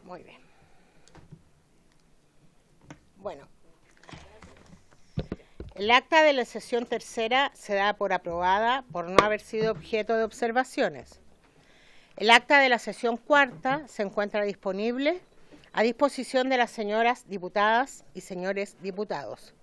Muy bien. Bueno, el acta de la sesión tercera se da por aprobada por no haber sido objeto de observaciones. El acta de la sesión cuarta se encuentra disponible a disposición de las señoras diputadas y señores diputados.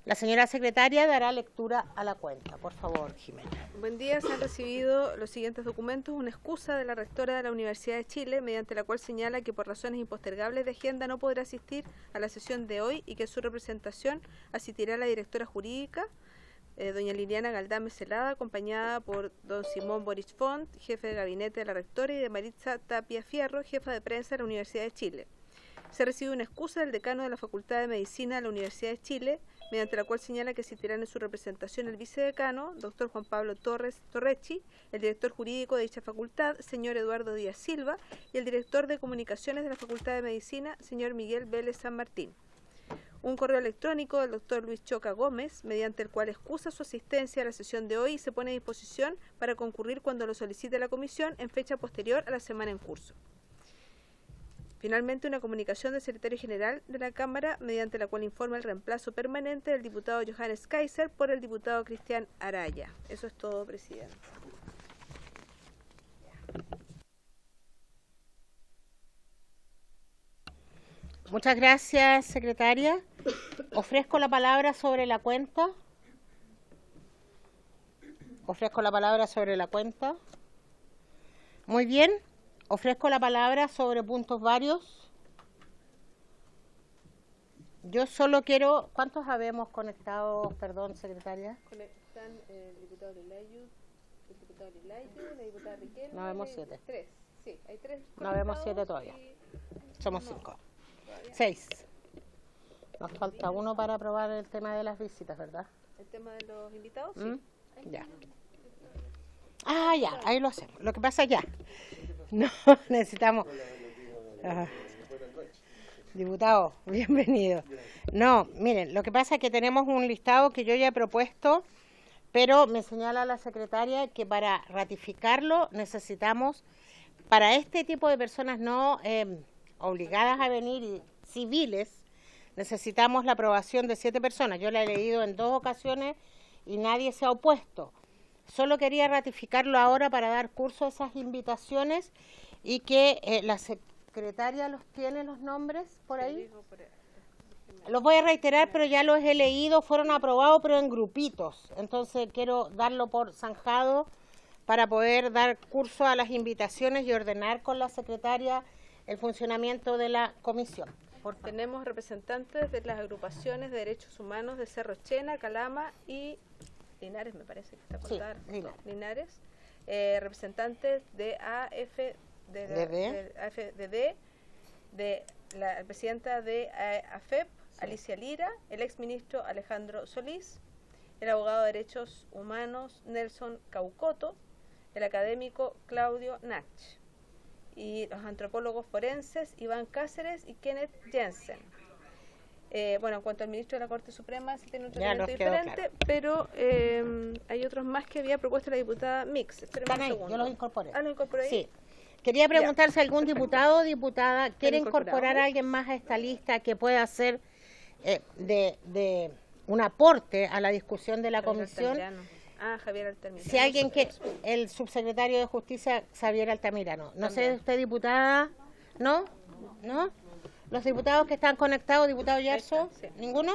La señora secretaria dará lectura a la cuenta. Por favor, Jimena. Buen día. Se han recibido los siguientes documentos. Una excusa de la rectora de la Universidad de Chile, mediante la cual señala que por razones impostergables de agenda no podrá asistir a la sesión de hoy y que en su representación asistirá la directora jurídica, doña Liliana Galdame Celada, acompañada por don Simón Boris Font, jefe de gabinete de la rectora, y de Maritza Tapia Fierro, jefa de prensa de la Universidad de Chile. Se recibe una excusa del decano de la Facultad de Medicina de la Universidad de Chile, mediante la cual señala que asistirán en su representación el vicedecano, doctor Juan Pablo Torrechi, el director jurídico de dicha facultad, señor Eduardo Díaz Silva, y el director de comunicaciones de la Facultad de Medicina, señor Miguel Vélez San Martín. Un correo electrónico del doctor Luis Choca Gómez, mediante el cual excusa su asistencia a la sesión de hoy y se pone a disposición para concurrir cuando lo solicite la comisión en fecha posterior a la semana en curso. Finalmente, una comunicación del secretario general de la Cámara, mediante la cual informa el reemplazo permanente del diputado Johannes Kaiser por el diputado Cristian Araya. Eso es todo, presidente. Muchas gracias, secretaria. Ofrezco la palabra sobre la cuenta. Ofrezco la palabra sobre la cuenta. Muy bien. Ofrezco la palabra sobre puntos varios. Yo solo quiero... ¿Cuántos habemos conectados, perdón, secretaria? Están el diputado Lilayu, el diputado Lilayu, la diputada Riquelme. No vemos 7. 3. Sí, hay 3. No vemos 7 todavía. Somos 5. 6. Nos falta uno para aprobar el tema de las visitas, ¿verdad? ¿El tema de los invitados? Sí. Ya. Ah, ya, ahí lo hacemos. Lo que pasa ya. No, necesitamos... Diputado, bienvenido. No, miren, lo que pasa es que tenemos un listado que yo ya he propuesto, pero me señala la secretaria que para ratificarlo necesitamos, para este tipo de personas no obligadas a venir y civiles, necesitamos la aprobación de 7 personas. Yo la he leído en 2 ocasiones y nadie se ha opuesto. Solo quería ratificarlo ahora para dar curso a esas invitaciones y que la secretaria los tiene los nombres por ahí. Los voy a reiterar, pero ya los he leído, fueron aprobados, pero en grupitos. Entonces quiero darlo por zanjado para poder dar curso a las invitaciones y ordenar con la secretaria el funcionamiento de la comisión. Tenemos representantes de las agrupaciones de derechos humanos de Cerro Chena, Calama y Linares, me parece que está contada. Sí, Linares. Representantes de AFDD, de la presidenta de AFEP, Alicia Lira, el exministro Alejandro Solís, el abogado de derechos humanos Nelson Caucoto, el académico Claudio Nach, y los antropólogos forenses Iván Cáceres y Kenneth Jensen. Bueno, en cuanto al ministro de la Corte Suprema, sí tiene un tratamiento diferente, claro. Pero hay otros más que había propuesto la diputada Mix. Están ahí, yo los incorporé. ¿Lo incorporé ahí? Sí. Quería preguntar si algún diputado o diputada quiere incorporar a alguien más a esta lista que pueda hacer de un aporte a la discusión de la comisión. Javier Altamirano. Si alguien que... El subsecretario de Justicia, Xavier Altamirano. No sé, ¿usted diputada? ¿No? ¿No? ¿Los diputados que están conectados, diputado Yarzo? Sí. ¿Ninguno?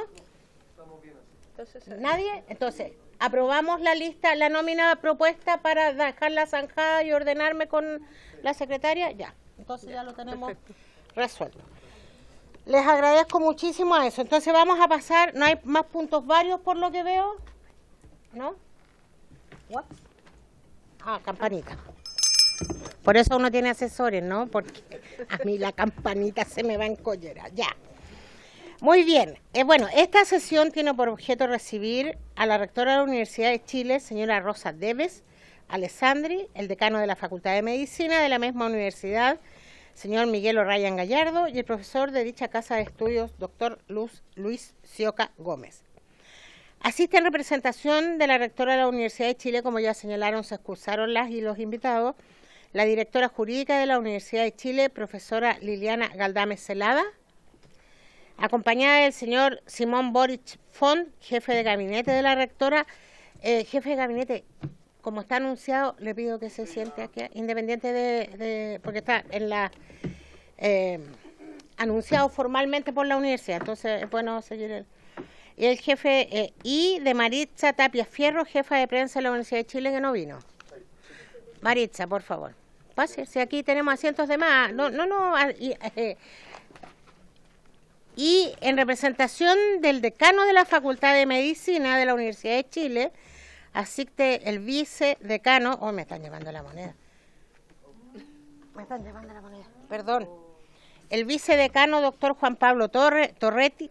¿Nadie? Entonces, aprobamos la lista, la nómina propuesta para dejarla zanjada y ordenarme con la secretaria. Ya, entonces ya lo tenemos resuelto. Les agradezco muchísimo a eso. Entonces vamos a pasar, no hay más puntos varios por lo que veo, ¿no? ¿What? Ah, campanita. Por eso uno tiene asesores, ¿no? Porque a mí la campanita se me va en collera. Ya. Muy bien. Bueno, esta sesión tiene por objeto recibir a la rectora de la Universidad de Chile, señora Rosa Deves Alessandri, el decano de la Facultad de Medicina de la misma universidad, señor Miguel O'Ryan Gallardo, y el profesor de dicha casa de estudios, doctor Luis Sioca Gómez. Asiste en representación de la rectora de la Universidad de Chile, como ya señalaron, se excusaron las y los invitados, la directora jurídica de la Universidad de Chile, profesora Liliana Galdames Celada, acompañada del señor Simón Boric Font, jefe de gabinete de la rectora. Jefe de gabinete, como está anunciado, le pido que se siente aquí, independiente porque está en la anunciado formalmente por la universidad, entonces es bueno seguir el jefe, y de Maritza Tapia Fierro, jefa de prensa de la Universidad de Chile, que no vino. Maritza, por favor. Pase, si aquí tenemos asientos de más. Y en representación del decano de la Facultad de Medicina de la Universidad de Chile, asiste el vicedecano, me están llevando la moneda. Perdón. El vicedecano, doctor Juan Pablo Torres Torretti.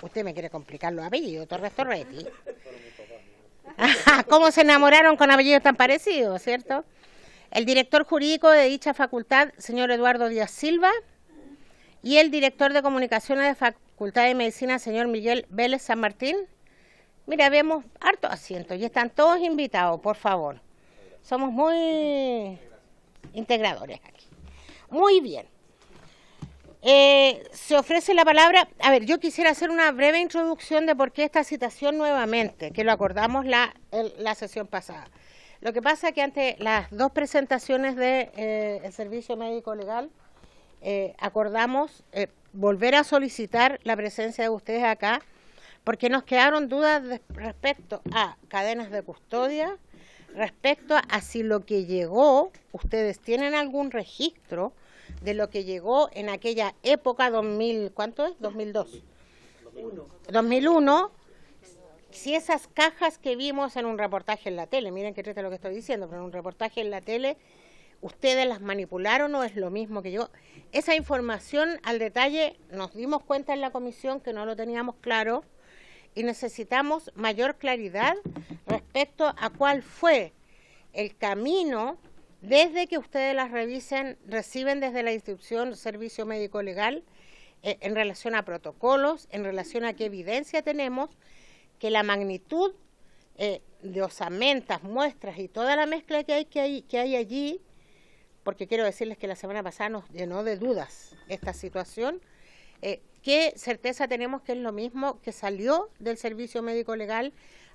Usted me quiere complicar los apellidos, Torres Torretti. ¿Cómo se enamoraron con apellidos tan parecidos, cierto? El director jurídico de dicha facultad, señor Eduardo Díaz Silva, y el director de comunicaciones de Facultad de Medicina, señor Miguel Vélez San Martín. Mira, vemos hartos asientos y están todos invitados, por favor. Somos muy integradores aquí. Muy bien. Se ofrece la palabra. A ver, yo quisiera hacer una breve introducción de por qué esta citación nuevamente, que lo acordamos la sesión pasada. Lo que pasa es que ante las dos presentaciones del Servicio Médico Legal, acordamos volver a solicitar la presencia de ustedes acá, porque nos quedaron dudas respecto a cadenas de custodia, respecto a si lo que llegó, ustedes tienen algún registro de lo que llegó en aquella época, 2000, ¿cuánto es? 2002. 2001, si esas cajas que vimos en un reportaje en la tele, miren qué triste lo que estoy diciendo, pero en un reportaje en la tele, ¿ustedes las manipularon o es lo mismo que yo? Esa información al detalle nos dimos cuenta en la comisión que no lo teníamos claro y necesitamos mayor claridad respecto a cuál fue el camino desde que ustedes las reciben desde la institución Servicio Médico Legal en relación a protocolos, en relación a qué evidencia tenemos, que la magnitud de osamentas, muestras y toda la mezcla que hay allí, porque quiero decirles que la semana pasada nos llenó de dudas esta situación, ¿qué certeza tenemos que es lo mismo que salió del Servicio Médico Legal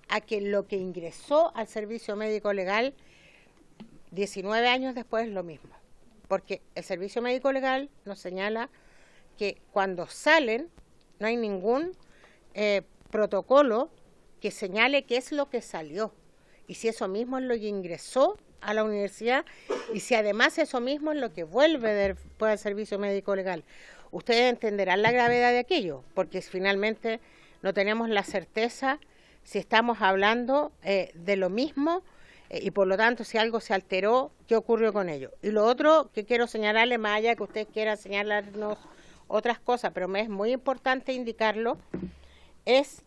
a que lo que ingresó al Servicio Médico Legal 19 años después es lo mismo? Porque el Servicio Médico Legal nos señala que cuando salen no hay ningún protocolo que señale qué es lo que salió y si eso mismo es lo que ingresó a la universidad y si además eso mismo es lo que vuelve después al Servicio Médico Legal. Ustedes entenderán la gravedad de aquello, porque finalmente no tenemos la certeza si estamos hablando de lo mismo y por lo tanto si algo se alteró, ¿qué ocurrió con ello? Y lo otro que quiero señalarle, más allá que ustedes quieran señalarnos otras cosas, pero me es muy importante indicarlo, es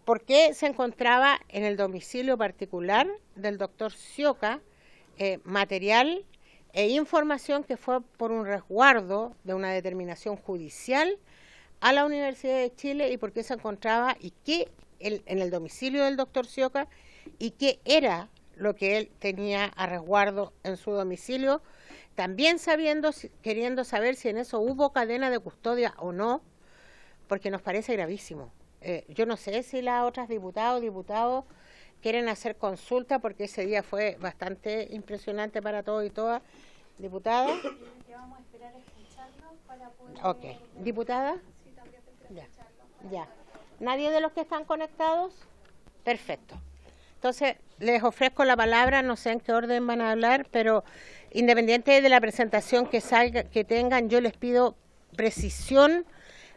por qué se encontraba en el domicilio particular del doctor Sioca material e información que fue por un resguardo de una determinación judicial a la Universidad de Chile y por qué se encontraba y qué en el domicilio del doctor Sioca y qué era lo que él tenía a resguardo en su domicilio, también queriendo saber si en eso hubo cadena de custodia o no, porque nos parece gravísimo. Yo no sé si las otras diputados quieren hacer consulta, porque ese día fue bastante impresionante para todos y todas. ¿Diputada? Vamos a esperar a escucharlo para poder... Ok. ¿Diputada? Sí, también Ya. ¿Nadie de los que están conectados? Perfecto. Entonces, les ofrezco la palabra, no sé en qué orden van a hablar, pero independiente de la presentación que tengan, yo les pido precisión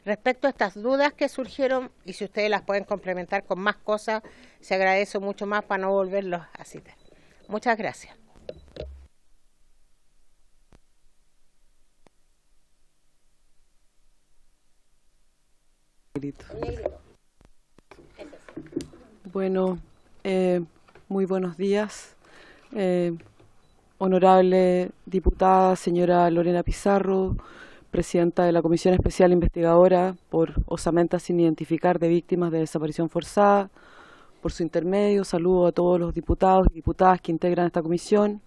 respecto a estas dudas que surgieron y si ustedes las pueden complementar con más cosas, se agradece mucho más para no volverlos a citar. Muchas gracias. Bueno, muy buenos días. Honorable diputada señora Lorena Pizarro, presidenta de la Comisión Especial Investigadora por osamentas sin identificar de víctimas de desaparición forzada. Por su intermedio, saludo a todos los diputados y diputadas que integran esta comisión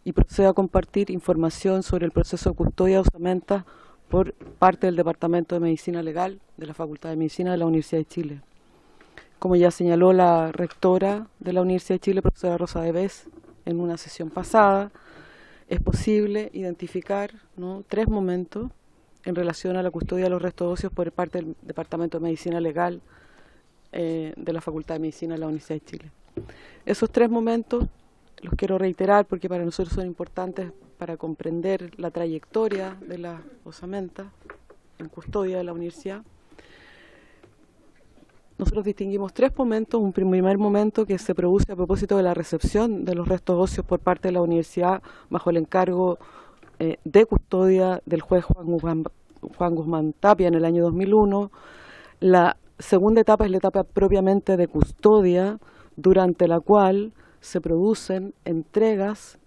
y procedo a compartir información sobre el proceso de custodia de osamentas por parte del Departamento de Medicina Legal de la Facultad de Medicina de la Universidad de Chile. Como ya señaló la rectora de la Universidad de Chile, profesora Rosa de Bes, en una sesión pasada, es posible identificar, ¿no?, 3 momentos en relación a la custodia de los restos óseos por parte del Departamento de Medicina Legal de la Facultad de Medicina de la Universidad de Chile. Esos 3 momentos los quiero reiterar porque para nosotros son importantes para comprender la trayectoria de las osamentas en custodia de la universidad. Nosotros distinguimos 3 momentos. Un primer momento que se produce a propósito de la recepción de los restos óseos por parte de la universidad bajo el encargo de custodia del juez Juan Guzmán Tapia en el año 2001. La segunda etapa es la etapa propiamente de custodia, durante la cual se producen entregas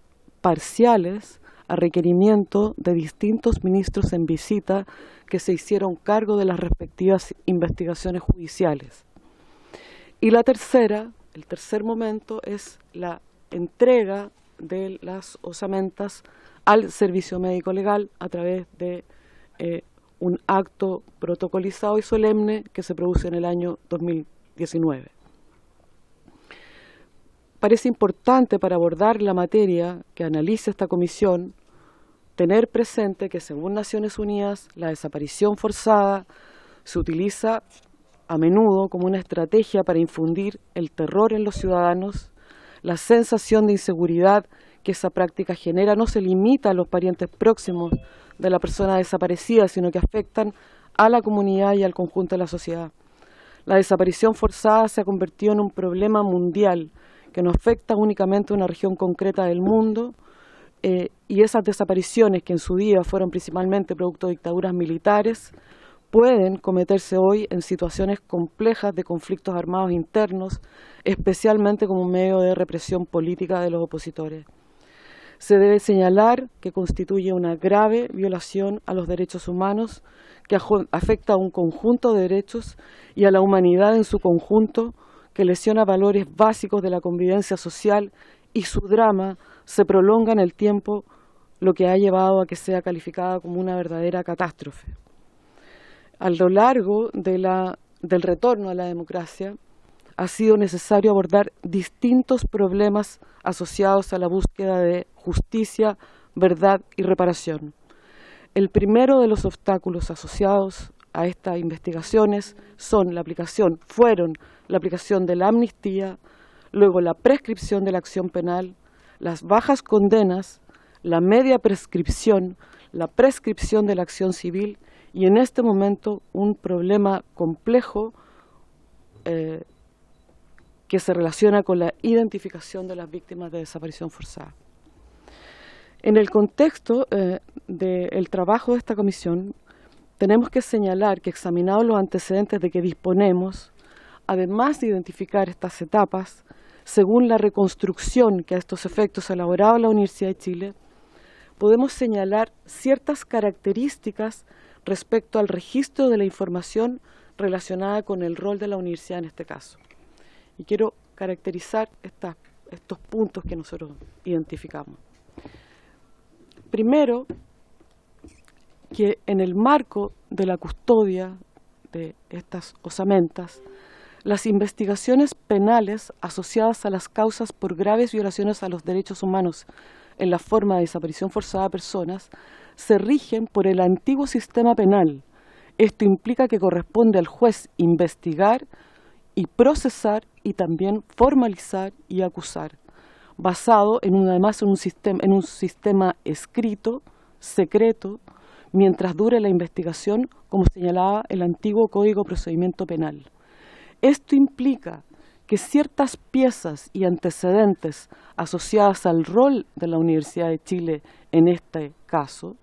parciales a requerimiento de distintos ministros en visita que se hicieron cargo de las respectivas investigaciones judiciales. Y la tercera, el tercer momento, es la entrega de las osamentas al servicio médico legal a través de un acto protocolizado y solemne que se produce en el año 2019. Parece importante para abordar la materia que analiza esta comisión tener presente que según Naciones Unidas la desaparición forzada se utiliza a menudo como una estrategia para infundir el terror en los ciudadanos. La sensación de inseguridad que esa práctica genera no se limita a los parientes próximos de la persona desaparecida, sino que afectan a la comunidad y al conjunto de la sociedad. La desaparición forzada se ha convertido en un problema mundial que no afecta únicamente a una región concreta del mundo, y esas desapariciones, que en su día fueron principalmente producto de dictaduras militares, pueden cometerse hoy en situaciones complejas de conflictos armados internos, especialmente como un medio de represión política de los opositores. Se debe señalar que constituye una grave violación a los derechos humanos que afecta a un conjunto de derechos y a la humanidad en su conjunto, que lesiona valores básicos de la convivencia social, y su drama se prolonga en el tiempo, lo que ha llevado a que sea calificada como una verdadera catástrofe. A lo largo del retorno a la democracia ha sido necesario abordar distintos problemas asociados a la búsqueda de justicia, verdad y reparación. El primero de los obstáculos asociados a estas investigaciones fueron la aplicación de la amnistía, luego la prescripción de la acción penal, las bajas condenas, la media prescripción, la prescripción de la acción civil y en este momento un problema complejo que se relaciona con la identificación de las víctimas de desaparición forzada. En el contexto del trabajo de esta comisión, tenemos que señalar que, examinados los antecedentes de que disponemos, además de identificar estas etapas, según la reconstrucción que a estos efectos ha elaborado la Universidad de Chile, podemos señalar ciertas características respecto al registro de la información relacionada con el rol de la universidad en este caso. Y quiero caracterizar estos puntos que nosotros identificamos. Primero, que en el marco de la custodia de estas osamentas, las investigaciones penales asociadas a las causas por graves violaciones a los derechos humanos en la forma de desaparición forzada de personas se rigen por el antiguo sistema penal. Esto implica que corresponde al juez investigar y procesar y también formalizar y acusar, basado en un sistema escrito, secreto, mientras dure la investigación, como señalaba el antiguo Código de Procedimiento Penal. Esto implica que ciertas piezas y antecedentes asociadas al rol de la Universidad de Chile en este caso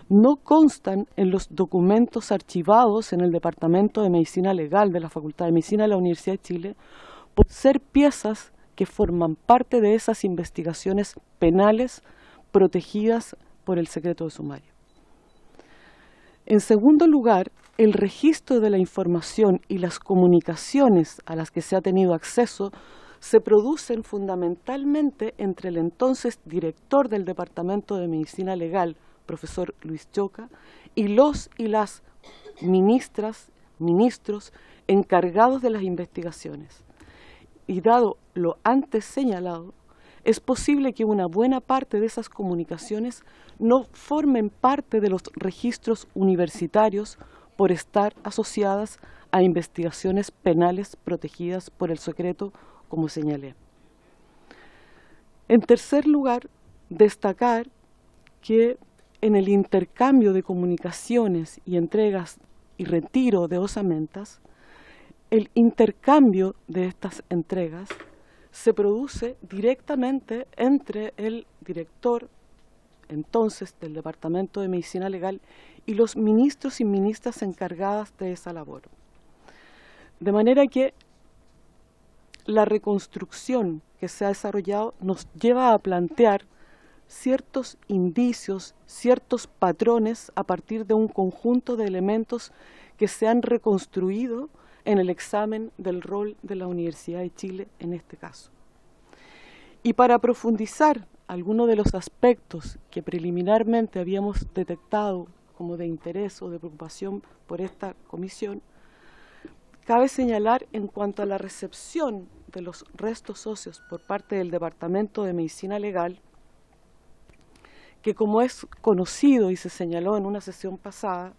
no constan en los documentos archivados en el Departamento de Medicina Legal de la Facultad de Medicina de la Universidad de Chile por ser piezas que forman parte de esas investigaciones penales protegidas por el secreto de sumario. En segundo lugar, el registro de la información y las comunicaciones a las que se ha tenido acceso se producen fundamentalmente entre el entonces director del Departamento de Medicina Legal, profesor Luis Choca, y los y las ministros encargados de las investigaciones. Y dado lo antes señalado, es posible que una buena parte de esas comunicaciones no formen parte de los registros universitarios por estar asociadas a investigaciones penales protegidas por el secreto, como señalé. En tercer lugar, destacar que en el intercambio de comunicaciones y entregas y retiro de osamentas, el intercambio de estas entregas se produce directamente entre el director entonces del Departamento de Medicina Legal y los ministros y ministras encargadas de esa labor. De manera que la reconstrucción que se ha desarrollado nos lleva a plantear ciertos indicios, ciertos patrones a partir de un conjunto de elementos que se han reconstruido en el examen del rol de la Universidad de Chile en este caso. Y para profundizar algunos de los aspectos que preliminarmente habíamos detectado como de interés o de preocupación por esta comisión, cabe señalar en cuanto a la recepción de los restos óseos por parte del Departamento de Medicina Legal, que como es conocido y se señaló en una sesión pasada,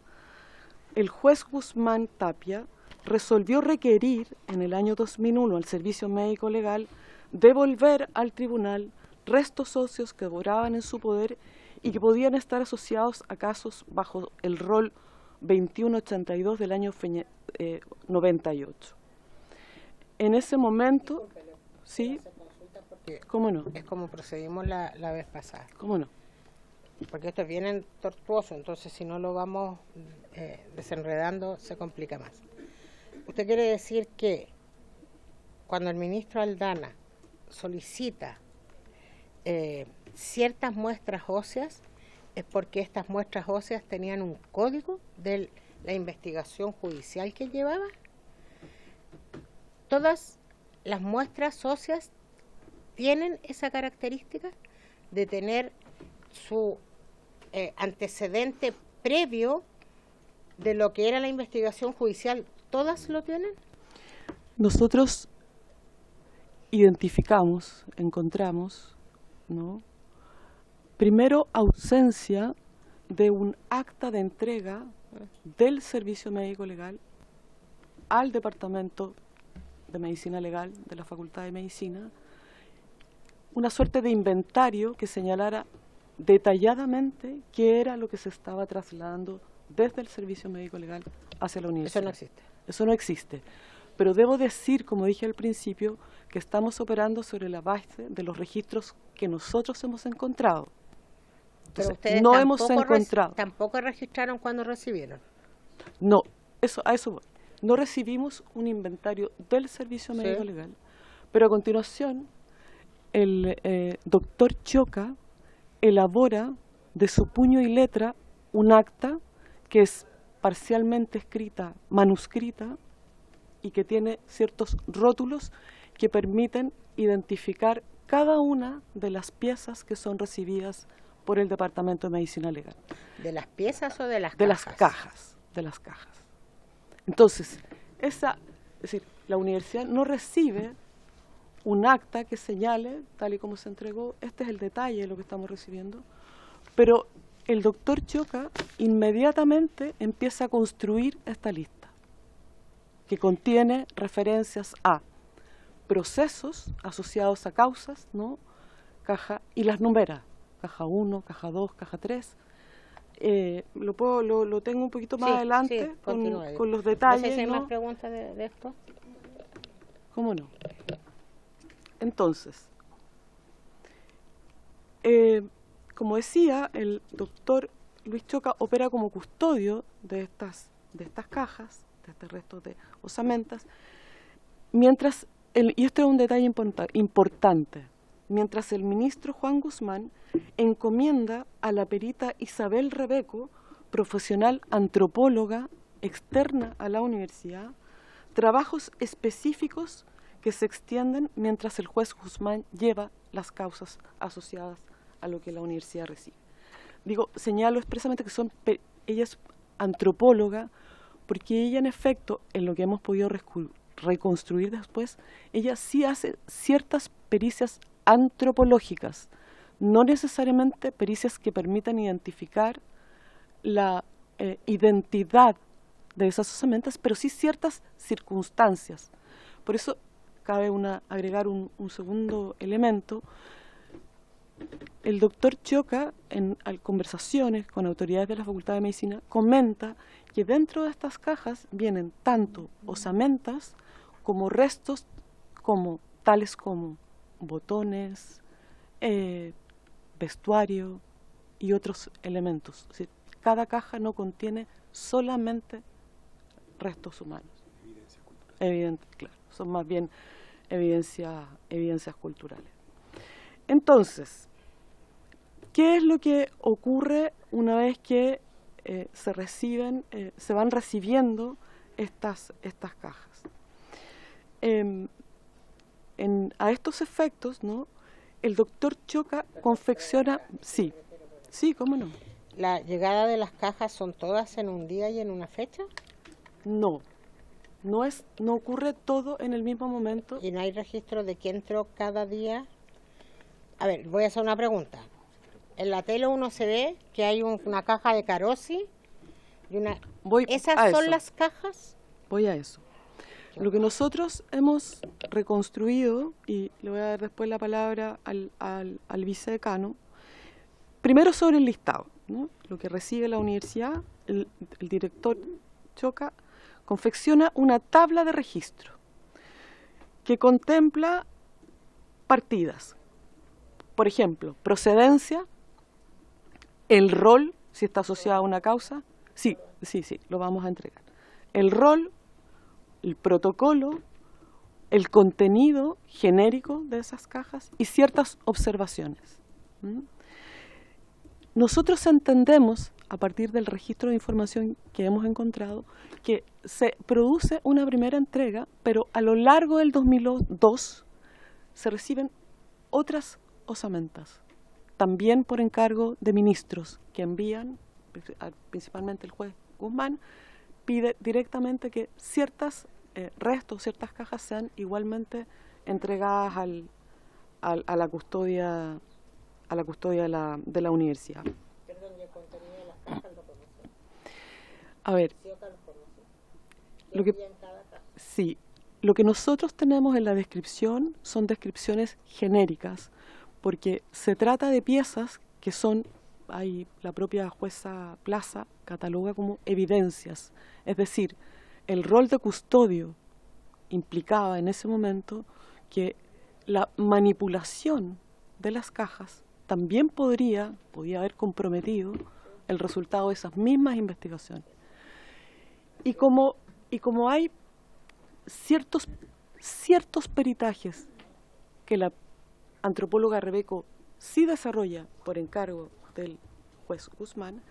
el juez Guzmán Tapia resolvió requerir en el año 2001 al Servicio Médico Legal devolver al tribunal restos óseos que duraban en su poder y que podían estar asociados a casos bajo el rol 2182 del año 98. En ese momento, ¿sí? ¿Cómo no? Es como procedimos la vez pasada. ¿Cómo no? Porque esto es bien tortuoso, entonces si no lo vamos desenredando se complica más. ¿Usted quiere decir que cuando el ministro Aldana solicita ciertas muestras óseas es porque estas muestras óseas tenían un código de la investigación judicial que llevaba? ¿Todas las muestras óseas tienen esa característica de tener su antecedente previo de lo que era la investigación judicial? ¿Todas lo tienen? Nosotros identificamos, encontramos, ¿no? Primero, ausencia de un acta de entrega del Servicio Médico Legal al Departamento de Medicina Legal de la Facultad de Medicina, una suerte de inventario que señalara detalladamente qué era lo que se estaba trasladando desde el Servicio Médico Legal hacia la universidad. Eso no existe. Eso no existe. Pero debo decir, como dije al principio, que estamos operando sobre la base de los registros que nosotros hemos encontrado. Pero Entonces, ustedes no hemos encontrado. tampoco registraron cuando recibieron. No, a eso voy. No recibimos un inventario del Servicio Médico Legal, pero a continuación el doctor Choca elabora de su puño y letra un acta que es parcialmente escrita, manuscrita, y que tiene ciertos rótulos que permiten identificar cada una de las piezas que son recibidas por el Departamento de Medicina Legal. ¿De las piezas o de las cajas? De las cajas, de las cajas. Entonces, es decir, la universidad no recibe un acta que señale, tal y como se entregó, este es el detalle de lo que estamos recibiendo, pero el doctor Choca inmediatamente empieza a construir esta lista, que contiene referencias a procesos asociados a causas, ¿no? Caja, y las numera, caja 1, caja 2, caja 3. Lo tengo un poquito más adelante con los detalles. No sé si hay ¿no? más preguntas de esto. ¿Cómo no? Entonces, como decía, el doctor Luis Choca opera como custodio de estas cajas, de estos restos de osamentas, mientras, y esto es un detalle importante, mientras el ministro Juan Guzmán encomienda a la perita Isabel Rebeco, profesional antropóloga externa a la universidad, trabajos específicos que se extienden mientras el juez Guzmán lleva las causas asociadas a lo que la universidad recibe. Digo, señalo expresamente que ella es antropóloga porque ella en efecto, en lo que hemos podido reconstruir después, ella sí hace ciertas pericias antropológicas, no necesariamente pericias que permitan identificar la identidad de esas osamentas, pero sí ciertas circunstancias. Por eso cabe agregar un segundo elemento. El doctor Choca, en conversaciones con autoridades de la Facultad de Medicina, comenta que dentro de estas cajas vienen tanto osamentas como restos tales como botones, vestuario y otros elementos. Es decir, cada caja no contiene solamente restos humanos. Claro, son más bien evidencias culturales. Entonces, ¿qué es lo que ocurre una vez que se van recibiendo estas cajas? A estos efectos, ¿no? El doctor Choca confecciona, sí, cómo no. ¿La llegada de las cajas son todas en un día y en una fecha? No ocurre todo en el mismo momento. ¿Y no hay registro de quién entró cada día? A ver, voy a hacer una pregunta. En la tele uno se ve que hay una caja de Carosi y una... ¿Esas son las cajas? Voy a eso. Lo que nosotros hemos reconstruido, y le voy a dar después la palabra al vicedecano, primero sobre el listado, ¿no? Lo que recibe la universidad, el director Choca confecciona una tabla de registro que contempla partidas. Por ejemplo, procedencia, el rol, si está asociado a una causa, sí, lo vamos a entregar. El rol, el protocolo, el contenido genérico de esas cajas y ciertas observaciones. Nosotros entendemos, a partir del registro de información que hemos encontrado, que se produce una primera entrega, pero a lo largo del 2002 se reciben otras osamentas, también por encargo de ministros que envían, principalmente el juez Guzmán, pide directamente que ciertas restos, ciertas cajas sean igualmente entregadas a la custodia de la universidad. Perdón, ¿y el contenido de las cajas lo conoce? A ver, sí, lo que nosotros tenemos en la descripción son descripciones genéricas, porque se trata de piezas que la propia jueza Plaza cataloga como evidencias, es decir, el rol de custodio implicaba en ese momento que la manipulación de las cajas también podía haber comprometido el resultado de esas mismas investigaciones. Y como hay ciertos peritajes que la antropóloga Rebeco sí desarrolla por encargo del juez Guzmán,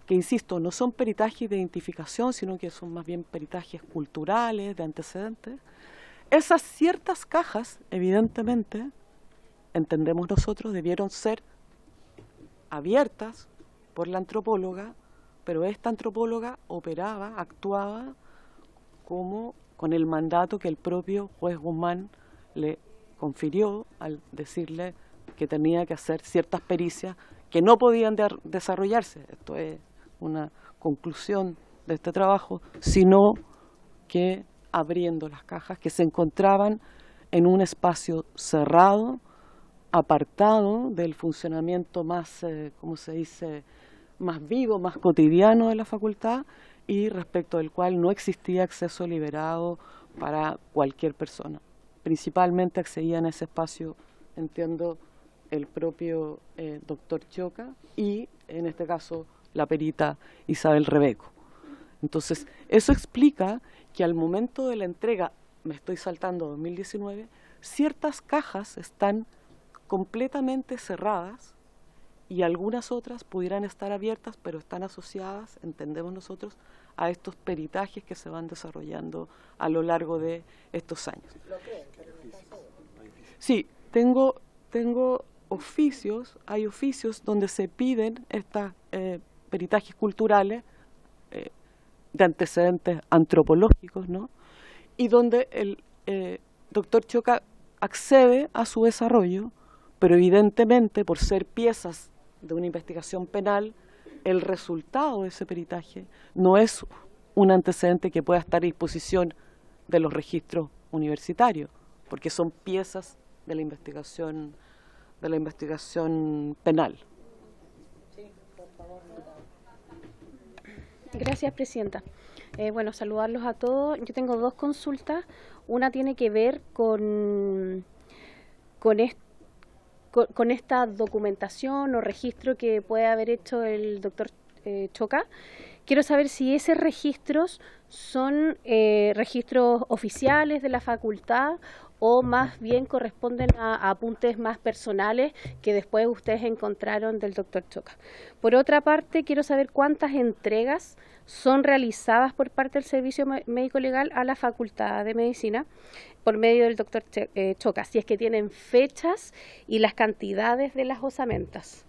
que insisto, no son peritajes de identificación, sino que son más bien peritajes culturales, de antecedentes, esas ciertas cajas, evidentemente, entendemos nosotros, debieron ser abiertas por la antropóloga, pero esta antropóloga actuaba con el mandato que el propio juez Guzmán le confirió al decirle que tenía que hacer ciertas pericias que no podían desarrollarse. Esto es una conclusión de este trabajo, sino que abriendo las cajas que se encontraban en un espacio cerrado, apartado del funcionamiento más, más vivo, más cotidiano de la facultad, y respecto del cual no existía acceso liberado para cualquier persona. Principalmente accedía en ese espacio, entiendo, el propio doctor Choca y, en este caso, la perita Isabel Rebeco. Entonces, eso explica que al momento de la entrega, me estoy saltando 2019, ciertas cajas están completamente cerradas y algunas otras pudieran estar abiertas, pero están asociadas, entendemos nosotros, a estos peritajes que se van desarrollando a lo largo de estos años. Sí, tengo oficios, hay oficios donde se piden estos peritajes culturales de antecedentes antropológicos, ¿no? Y donde el doctor Choca accede a su desarrollo, pero evidentemente por ser piezas de una investigación penal, el resultado de ese peritaje no es un antecedente que pueda estar a disposición de los registros universitarios, porque son piezas de la investigación penal. Gracias, Presidenta. Bueno, saludarlos a todos. Yo tengo dos consultas. Una tiene que ver con esta documentación o registro que puede haber hecho el doctor Choca. Quiero saber si esos registros son registros oficiales de la facultad o más bien corresponden a apuntes más personales que después ustedes encontraron del doctor Choca. Por otra parte, quiero saber cuántas entregas son realizadas por parte del Servicio Médico Legal a la Facultad de Medicina por medio del doctor Choca, si es que tienen fechas y las cantidades de las osamentas.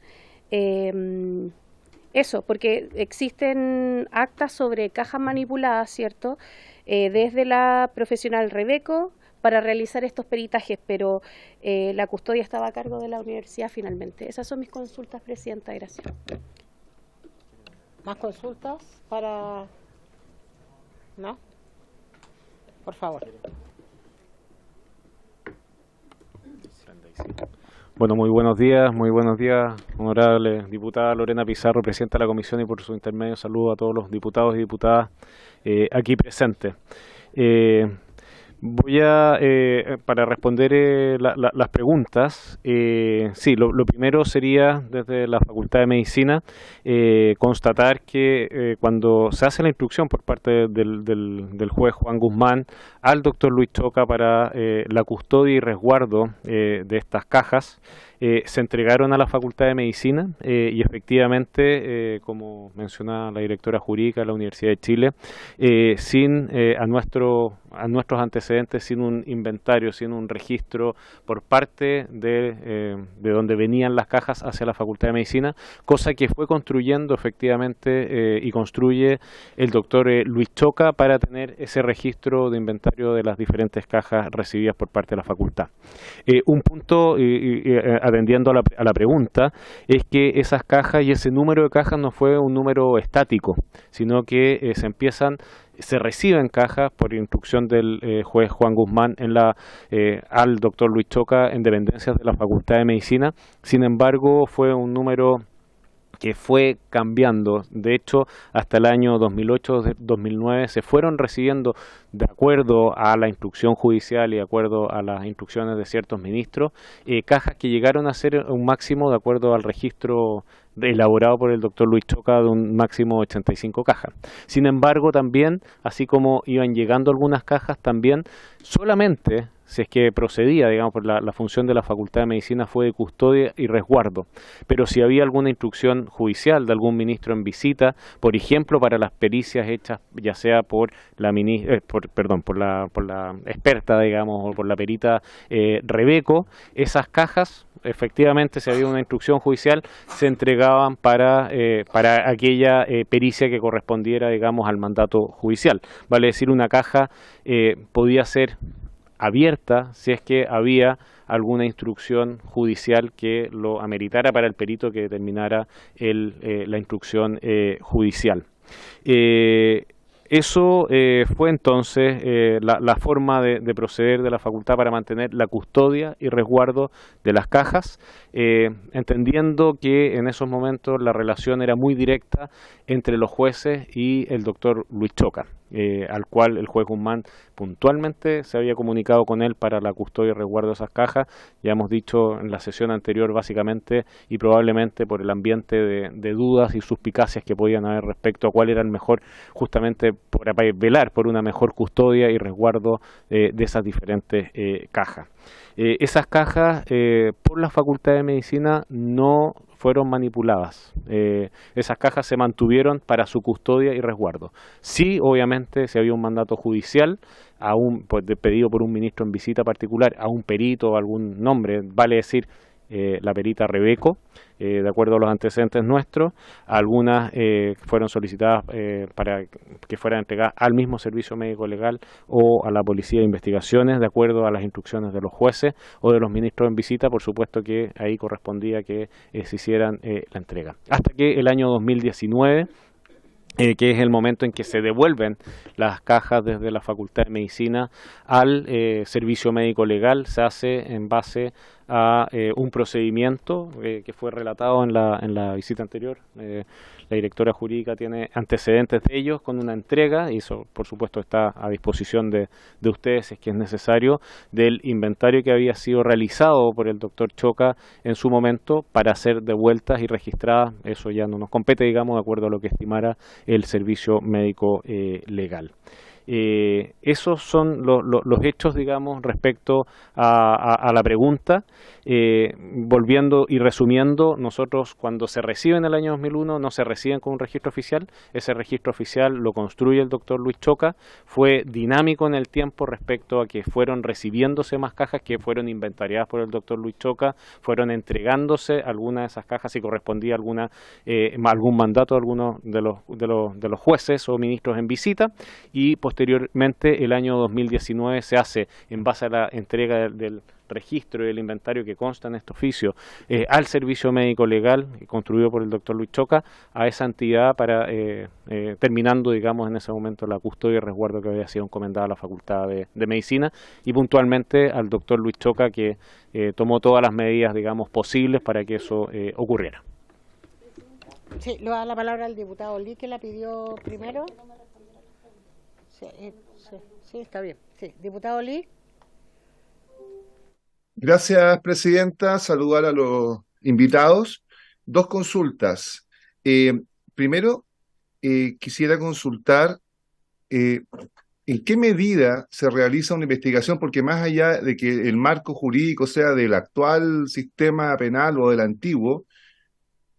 Eso, porque existen actas sobre cajas manipuladas, ¿cierto?, desde la profesional Rebeco para realizar estos peritajes, pero la custodia estaba a cargo de la universidad finalmente. Esas son mis consultas, Presidenta. Gracias. ¿Más consultas para...? ¿No? Por favor. Bueno, muy buenos días, honorable diputada Lorena Pizarro, presidenta de la comisión, y por su intermedio saludo a todos los diputados y diputadas aquí presentes. Voy a, para responder las preguntas, sí, lo primero sería desde la Facultad de Medicina constatar que cuando se hace la instrucción por parte del juez Juan Guzmán al doctor Luis Choca para la custodia y resguardo de estas cajas, se entregaron a la Facultad de Medicina y efectivamente, como mencionaba la directora jurídica de la Universidad de Chile, sin a nuestros antecedentes, sin un inventario, sin un registro por parte de donde venían las cajas hacia la Facultad de Medicina, cosa que fue construyendo efectivamente y construye el doctor Luis Choca para tener ese registro de inventario de las diferentes cajas recibidas por parte de la facultad. Un punto, atendiendo a la pregunta, es que esas cajas y ese número de cajas no fue un número estático, sino que se reciben cajas por instrucción del juez Juan Guzmán al doctor Luis Choca en dependencias de la Facultad de Medicina. Sin embargo, fue un número que fue cambiando. De hecho, hasta el año 2008-2009 se fueron recibiendo, de acuerdo a la instrucción judicial y de acuerdo a las instrucciones de ciertos ministros, cajas que llegaron a ser un máximo, de acuerdo al registro elaborado por el doctor Luis Choca, de un máximo de 85 cajas. Sin embargo, también, así como iban llegando algunas cajas, también solamente, si es que procedía, digamos, por la función de la Facultad de Medicina fue de custodia y resguardo. Pero si había alguna instrucción judicial de algún ministro en visita, por ejemplo, para las pericias hechas ya sea por la experta, digamos, o por la perita Rebeco, esas cajas, efectivamente, si había una instrucción judicial, se entregaban para aquella pericia que correspondiera, digamos, al mandato judicial. Vale decir, una caja podía ser abierta si es que había alguna instrucción judicial que lo ameritara para el perito que determinara la instrucción judicial. Eso fue entonces la forma de proceder de la facultad para mantener la custodia y resguardo de las cajas, entendiendo que en esos momentos la relación era muy directa entre los jueces y el doctor Luis Choca. al cual el juez Guzmán puntualmente se había comunicado con él para la custodia y resguardo de esas cajas. Ya hemos dicho en la sesión anterior básicamente y probablemente por el ambiente de dudas y suspicacias que podían haber respecto a cuál era el mejor, justamente para velar por una mejor custodia y resguardo de esas diferentes cajas. Esas cajas por la Facultad de Medicina no fueron manipuladas. Esas cajas se mantuvieron para su custodia y resguardo. Sí, obviamente, si había un mandato judicial, pedido por un ministro en visita particular, a un perito o algún nombre, vale decir, la perita Rebeco, de acuerdo a los antecedentes nuestros, algunas fueron solicitadas para que fueran entregadas al mismo servicio médico legal o a la policía de investigaciones, de acuerdo a las instrucciones de los jueces o de los ministros en visita. Por supuesto que ahí correspondía que se hicieran la entrega. Hasta que el año 2019, que es el momento en que se devuelven las cajas desde la Facultad de Medicina al servicio médico legal, se hace en base a un procedimiento que fue relatado en la visita anterior. La directora jurídica tiene antecedentes de ellos con una entrega, y eso por supuesto está a disposición de ustedes si es que es necesario, del inventario que había sido realizado por el doctor Choca en su momento para ser devueltas y registradas. Eso ya no nos compete, digamos, de acuerdo a lo que estimara el servicio médico legal. Esos son los hechos, digamos, respecto a la pregunta. Volviendo y resumiendo, nosotros cuando se reciben en el año 2001 no se reciben con un registro oficial. Ese registro oficial lo construye el doctor Luis Choca. Fue dinámico en el tiempo respecto a que fueron recibiéndose más cajas que fueron inventariadas por el doctor Luis Choca, fueron entregándose algunas de esas cajas si correspondía algún mandato de algunos de los jueces o ministros en visita, y posteriormente el año 2019 se hace en base a la entrega del registro y el inventario que consta en este oficio al servicio médico legal construido por el doctor Luis Choca, a esa entidad para terminando, digamos, en ese momento la custodia y resguardo que había sido encomendada a la Facultad de Medicina, y puntualmente al doctor Luis Choca, que tomó todas las medidas, digamos, posibles para que eso ocurriera. Sí, le voy a dar la palabra al diputado Lee, que la pidió primero. Sí, está bien. Sí, diputado Lee. Gracias, presidenta. Saludar a los invitados. Dos consultas. Primero, quisiera consultar en qué medida se realiza una investigación, porque más allá de que el marco jurídico sea del actual sistema penal o del antiguo,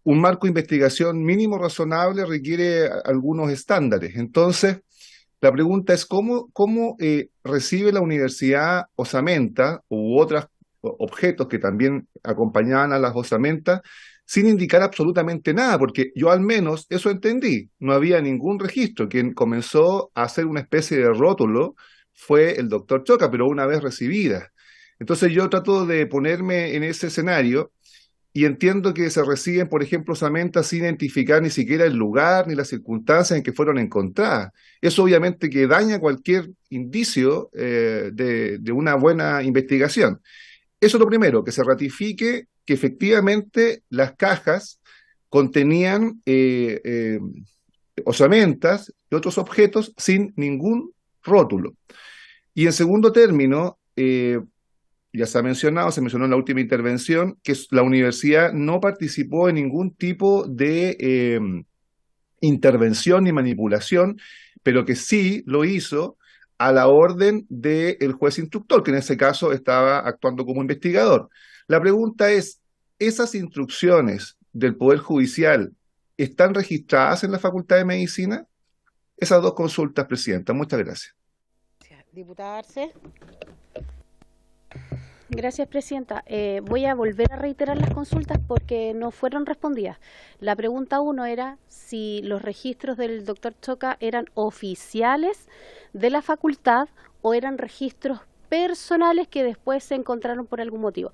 un marco de investigación mínimo razonable requiere algunos estándares. Entonces, la pregunta es cómo recibe la Universidad osamenta u otros objetos que también acompañaban a las osamentas sin indicar absolutamente nada, porque yo al menos eso entendí, no había ningún registro. Quien comenzó a hacer una especie de rótulo fue el doctor Choca, pero una vez recibida. Entonces yo trato de ponerme en ese escenario y entiendo que se reciben, por ejemplo, osamentas sin identificar ni siquiera el lugar ni las circunstancias en que fueron encontradas. Eso obviamente que daña cualquier indicio de una buena investigación. Eso es lo primero, que se ratifique que efectivamente las cajas contenían osamentas y otros objetos sin ningún rótulo. Y en segundo término, ya se mencionó en la última intervención, que la universidad no participó en ningún tipo de intervención ni manipulación, pero que sí lo hizo a la orden del juez instructor, que en ese caso estaba actuando como investigador. La pregunta es, ¿esas instrucciones del Poder Judicial están registradas en la Facultad de Medicina? Esas dos consultas, presidenta. Muchas gracias. Diputada Arce. Gracias, presidenta. Voy a volver a reiterar las consultas porque no fueron respondidas. La pregunta 1 era si los registros del doctor Choca eran oficiales de la facultad o eran registros personales que después se encontraron por algún motivo.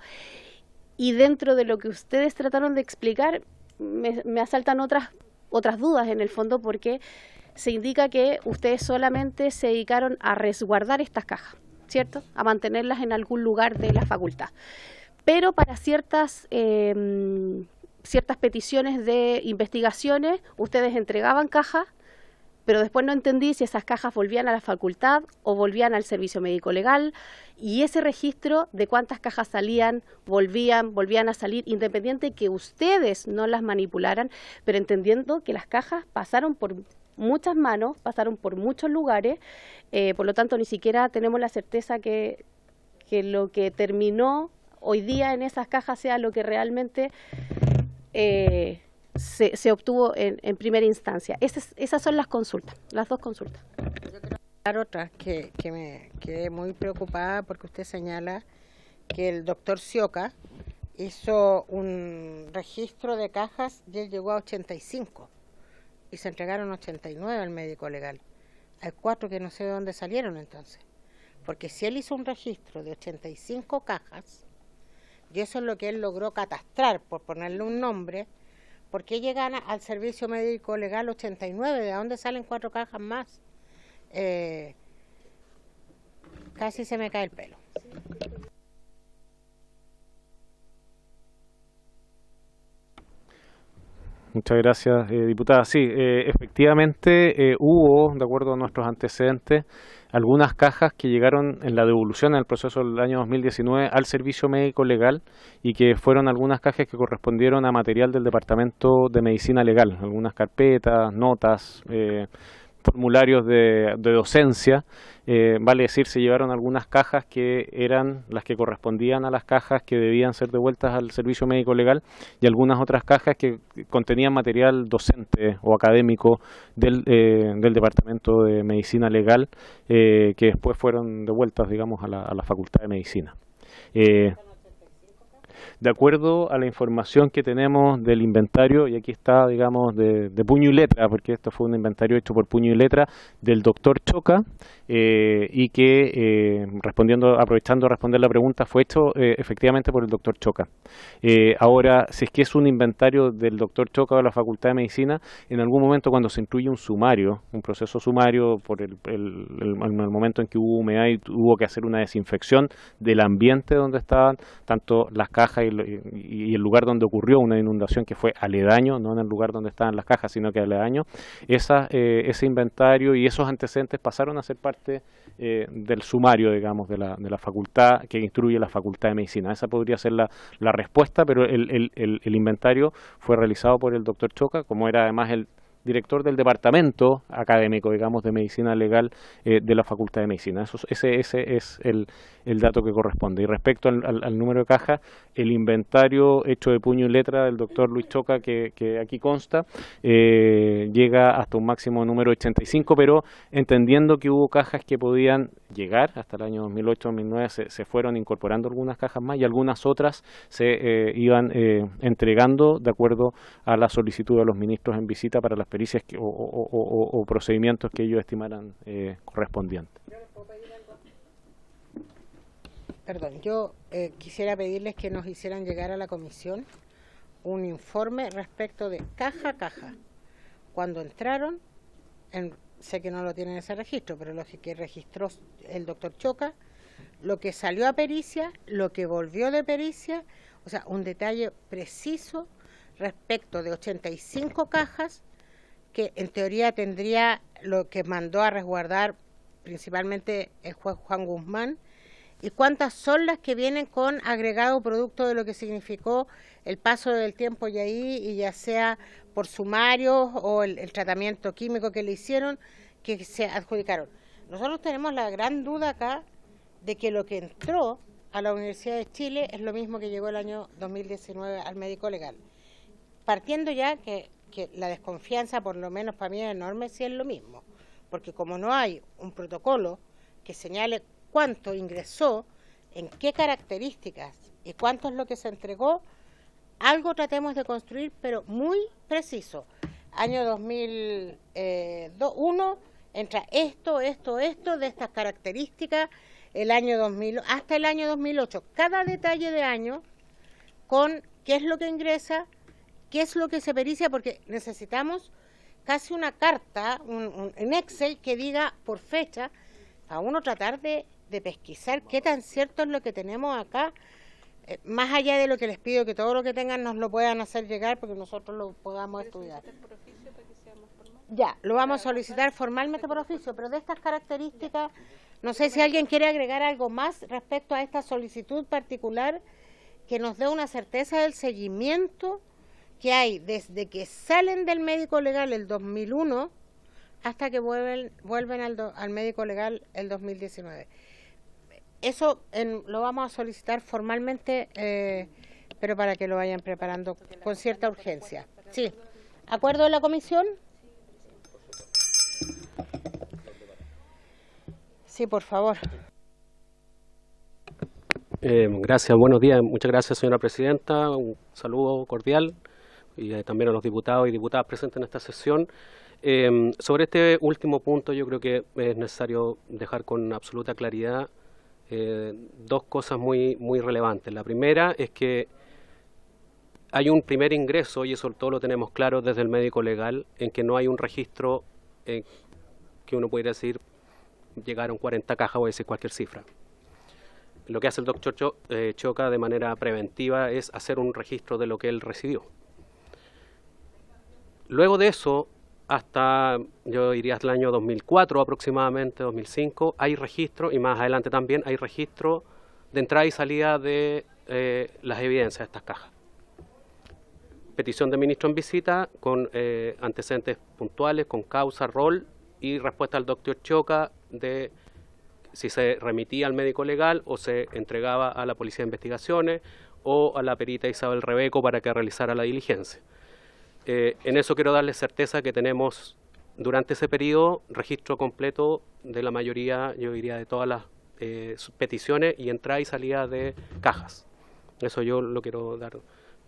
Y dentro de lo que ustedes trataron de explicar, me asaltan otras dudas en el fondo, porque se indica que ustedes solamente se dedicaron a resguardar estas cajas, ¿cierto? A mantenerlas en algún lugar de la facultad. Pero para ciertas peticiones de investigaciones, ustedes entregaban cajas pero después no entendí si esas cajas volvían a la facultad o volvían al servicio médico legal, y ese registro de cuántas cajas salían, volvían a salir, independiente que ustedes no las manipularan, pero entendiendo que las cajas pasaron por muchas manos, pasaron por muchos lugares, por lo tanto ni siquiera tenemos la certeza que lo que terminó hoy día en esas cajas sea lo que realmente se obtuvo en primera instancia. Esas son las consultas, las dos consultas. Otra que me quedé muy preocupada porque usted señala que el doctor Cioca hizo un registro de cajas y él llegó a 85 y se entregaron 89 al médico legal. Hay 4 que no sé de dónde salieron entonces, porque si él hizo un registro de 85 cajas y eso es lo que él logró catastrar, por ponerle un nombre, ¿por qué llegan al servicio médico legal 89? ¿De dónde salen 4 cajas más? Casi se me cae el pelo. Muchas gracias, diputada. Sí, efectivamente hubo, de acuerdo a nuestros antecedentes, algunas cajas que llegaron en la devolución en el proceso del año 2019 al servicio médico legal y que fueron algunas cajas que correspondieron a material del Departamento de Medicina Legal, algunas carpetas, notas, formularios de docencia. Vale decir, se llevaron algunas cajas que eran las que correspondían a las cajas que debían ser devueltas al servicio médico legal y algunas otras cajas que contenían material docente o académico del Departamento de Medicina Legal que después fueron devueltas, digamos, a la Facultad de Medicina. De acuerdo a la información que tenemos del inventario, y aquí está, digamos, de puño y letra, porque esto fue un inventario hecho por puño y letra del doctor Choca, y que, aprovechando de responder la pregunta, fue hecho efectivamente por el doctor Choca. Ahora, si es que es un inventario del doctor Choca o de la Facultad de Medicina, en algún momento cuando se incluye un sumario, un proceso sumario, por el momento en que hubo humedad y hubo que hacer una desinfección del ambiente donde estaban, tanto las cajas y el lugar donde ocurrió una inundación que fue aledaño, no en el lugar donde estaban las cajas, sino que aledaño, ese inventario y esos antecedentes pasaron a ser parte del sumario, digamos, de la facultad que instruye la Facultad de Medicina. Esa podría ser la respuesta, pero el inventario fue realizado por el doctor Choca, como era además el director del departamento académico, digamos, de medicina legal de la Facultad de Medicina. Ese es el dato que corresponde. Y respecto al número de cajas, el inventario hecho de puño y letra del doctor Luis Choca, que aquí consta, llega hasta un máximo número 85, pero entendiendo que hubo cajas que podían llegar hasta el año 2008-2009, se fueron incorporando algunas cajas más y algunas otras se iban entregando de acuerdo a la solicitud de los ministros en visita para las pericias o procedimientos que ellos estimaran correspondientes. Perdón, yo quisiera pedirles que nos hicieran llegar a la comisión un informe respecto de caja a caja. Cuando entraron, sé que no lo tienen ese registro, pero lo que registró el doctor Choca, lo que salió a pericia, lo que volvió de pericia, o sea, un detalle preciso respecto de 85 cajas que en teoría tendría lo que mandó a resguardar principalmente el juez Juan Guzmán, y cuántas son las que vienen con agregado producto de lo que significó el paso del tiempo y ahí, y ya sea por sumarios o el tratamiento químico que le hicieron, que se adjudicaron. Nosotros tenemos la gran duda acá de que lo que entró a la Universidad de Chile es lo mismo que llegó el año 2019 al médico legal. Partiendo ya que la desconfianza, por lo menos para mí, es enorme si es lo mismo, porque como no hay un protocolo que señale cuánto ingresó, en qué características y cuánto es lo que se entregó, algo tratemos de construir, pero muy preciso. Año 2001 entra esto, de estas características, el año 2000 hasta el año 2008, cada detalle de año con qué es lo que ingresa, qué es lo que se pericia, porque necesitamos casi una carta, un Excel que diga por fecha, a uno tratar de pesquisar qué tan cierto es lo que tenemos acá, más allá de lo que les pido que todo lo que tengan nos lo puedan hacer llegar porque nosotros lo podamos estudiar. ¿Por oficio para que sea más formal? Ya, lo vamos a solicitar formalmente por oficio, pero de estas características, no sé si alguien quiere agregar algo más respecto a esta solicitud particular que nos dé una certeza del seguimiento que hay desde que salen del médico legal el 2001 hasta que vuelven al médico legal el 2019. Eso lo vamos a solicitar formalmente, pero para que lo vayan preparando con cierta urgencia. Sí. ¿Acuerdo de la comisión? Sí, por favor. Gracias, buenos días. Muchas gracias, señora presidenta. Un saludo cordial y también a los diputados y diputadas presentes en esta sesión. Sobre este último punto, yo creo que es necesario dejar con absoluta claridad dos cosas muy relevantes. La primera es que hay un primer ingreso, y eso todo lo tenemos claro desde el médico legal, en que no hay un registro que uno pudiera decir llegaron 40 cajas o decir cualquier cifra. Lo que hace el doctor Choca de manera preventiva es hacer un registro de lo que él recibió. Luego de eso, hasta, yo diría, hasta el año 2004 aproximadamente, 2005, hay registro, y más adelante también hay registro de entrada y salida de las evidencias de estas cajas. Petición de ministro en visita con antecedentes puntuales, con causa, rol y respuesta al doctor Choca de si se remitía al médico legal o se entregaba a la Policía de Investigaciones o a la perita Isabel Rebeco para que realizara la diligencia. En eso quiero darles certeza que tenemos durante ese periodo registro completo de la mayoría, yo diría, de todas las peticiones y entrada y salida de cajas. Eso yo lo quiero dar.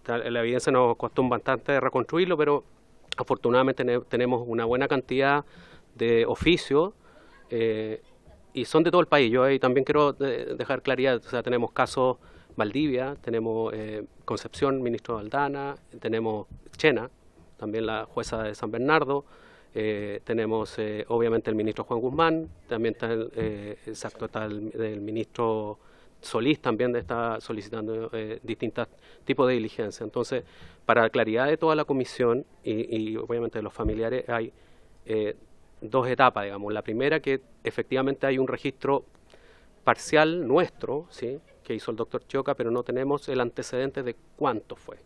La evidencia nos costó bastante reconstruirlo, pero afortunadamente tenemos una buena cantidad de oficios y son de todo el país. Yo ahí también quiero dejar claridad, o sea, tenemos casos Valdivia, tenemos Concepción, ministro Aldana, tenemos Chena, también la jueza de San Bernardo, tenemos obviamente el ministro Juan Guzmán, también está está el ministro Solís, también está solicitando distintos tipos de diligencia. Entonces, para la claridad de toda la comisión y obviamente de los familiares, hay dos etapas, digamos. La primera, que efectivamente hay un registro parcial nuestro, ¿sí?, que hizo el doctor Choca, pero no tenemos el antecedente de cuánto fue.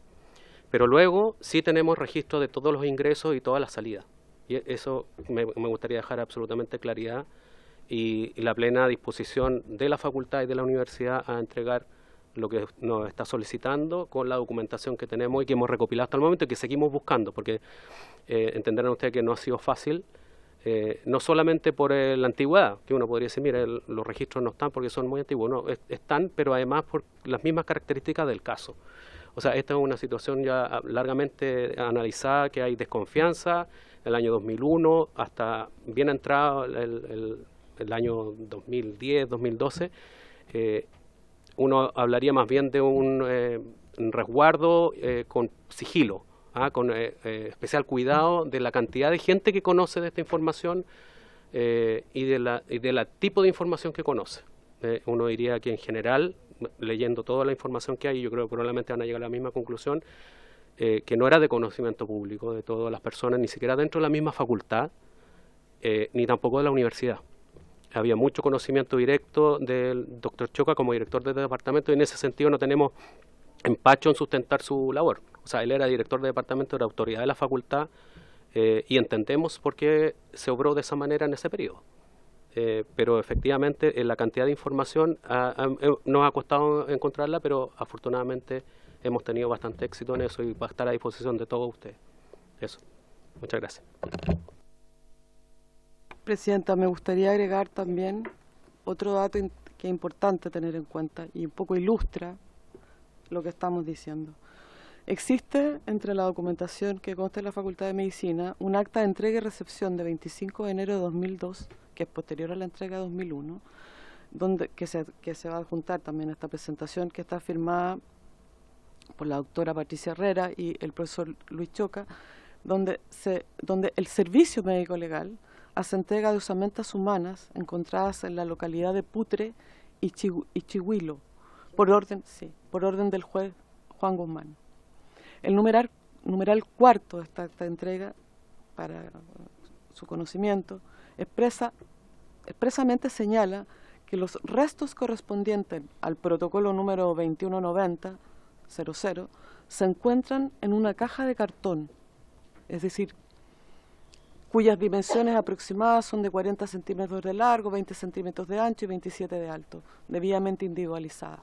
Pero luego sí tenemos registro de todos los ingresos y todas las salidas. Y eso me gustaría dejar absolutamente claridad y la plena disposición de la facultad y de la universidad a entregar lo que nos está solicitando con la documentación que tenemos y que hemos recopilado hasta el momento y que seguimos buscando, porque entenderán ustedes que no ha sido fácil, no solamente por la antigüedad, que uno podría decir, mira, los registros no están porque son muy antiguos, no, están, pero además por las mismas características del caso. O sea, esta es una situación ya largamente analizada, que hay desconfianza, el año 2001 hasta bien entrado el año 2010, 2012, uno hablaría más bien de un resguardo con sigilo, con especial cuidado de la cantidad de gente que conoce de esta información y de la tipo de información que conoce. Uno diría que en general, leyendo toda la información que hay, yo creo que probablemente van a llegar a la misma conclusión, que no era de conocimiento público de todas las personas, ni siquiera dentro de la misma facultad, ni tampoco de la universidad. Había mucho conocimiento directo del doctor Choca como director del departamento y en ese sentido no tenemos empacho en sustentar su labor. O sea, él era director de departamento, era autoridad de la facultad y entendemos por qué se obró de esa manera en ese periodo. Pero efectivamente la cantidad de información nos ha costado encontrarla, pero afortunadamente hemos tenido bastante éxito en eso y va a estar a disposición de todos ustedes. Eso. Muchas gracias. Presidenta, me gustaría agregar también otro dato que es importante tener en cuenta y un poco ilustra lo que estamos diciendo. Existe entre la documentación que consta en la Facultad de Medicina un acta de entrega y recepción de 25 de enero de 2002, que es posterior a la entrega de 2001, que se va a adjuntar también a esta presentación, que está firmada por la doctora Patricia Herrera y el profesor Luis Choca, donde el servicio médico legal hace entrega de osamentas humanas encontradas en la localidad de Putre y Chihuilo, por orden del juez Juan Guzmán. El numeral cuarto de esta entrega, para su conocimiento, expresamente señala que los restos correspondientes al protocolo número 2190-00 se encuentran en una caja de cartón, es decir, cuyas dimensiones aproximadas son de 40 centímetros de largo, 20 centímetros de ancho y 27 de alto, debidamente individualizada.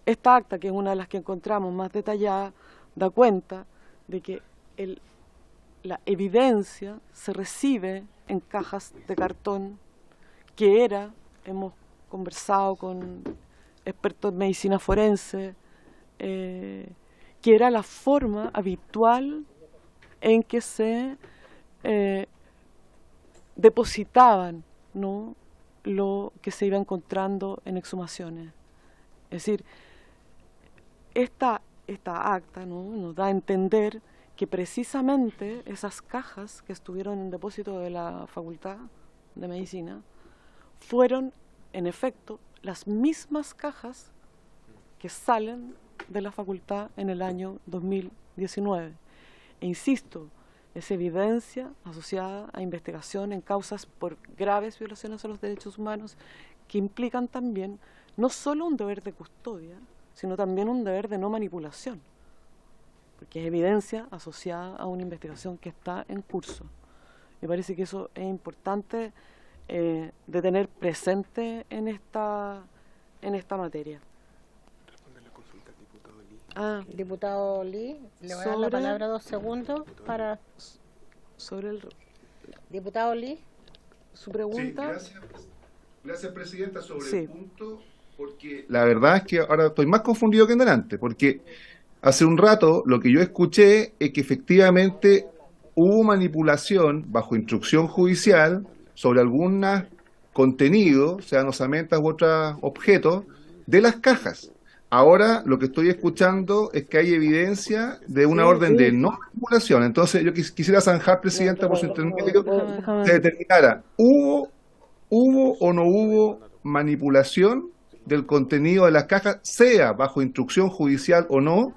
Esta acta, que es una de las que encontramos más detallada, da cuenta de que la evidencia se recibe en cajas de cartón, que hemos conversado con expertos en medicina forense, que era la forma habitual en que se depositaban, ¿no?, lo que se iba encontrando en exhumaciones. Es decir, esta acta, ¿no?, nos da a entender que precisamente esas cajas que estuvieron en depósito de la Facultad de Medicina fueron, en efecto, las mismas cajas que salen de la Facultad en el año 2019. E insisto, es evidencia asociada a investigación en causas por graves violaciones a los derechos humanos que implican también no solo un deber de custodia, sino también un deber de no manipulación, porque es evidencia asociada a una investigación que está en curso. Me parece que eso es importante de tener presente en esta materia. Diputado Lee, le voy a dar la palabra 2 segundos para... Sobre el... Diputado Lee. Su pregunta. Sí, gracias, Presidenta, sobre Sí. el punto, porque la verdad es que ahora estoy más confundido que en delante, porque hace un rato lo que yo escuché es que efectivamente hubo manipulación bajo instrucción judicial sobre algunos contenidos, sean osamentas u otros objetos, de las cajas. Ahora lo que estoy escuchando es que hay evidencia de una orden de no manipulación. Entonces yo quisiera zanjar, Presidenta, por su intermedio, que determinara, ¿hubo o no hubo manipulación del contenido de las cajas, sea bajo instrucción judicial o no?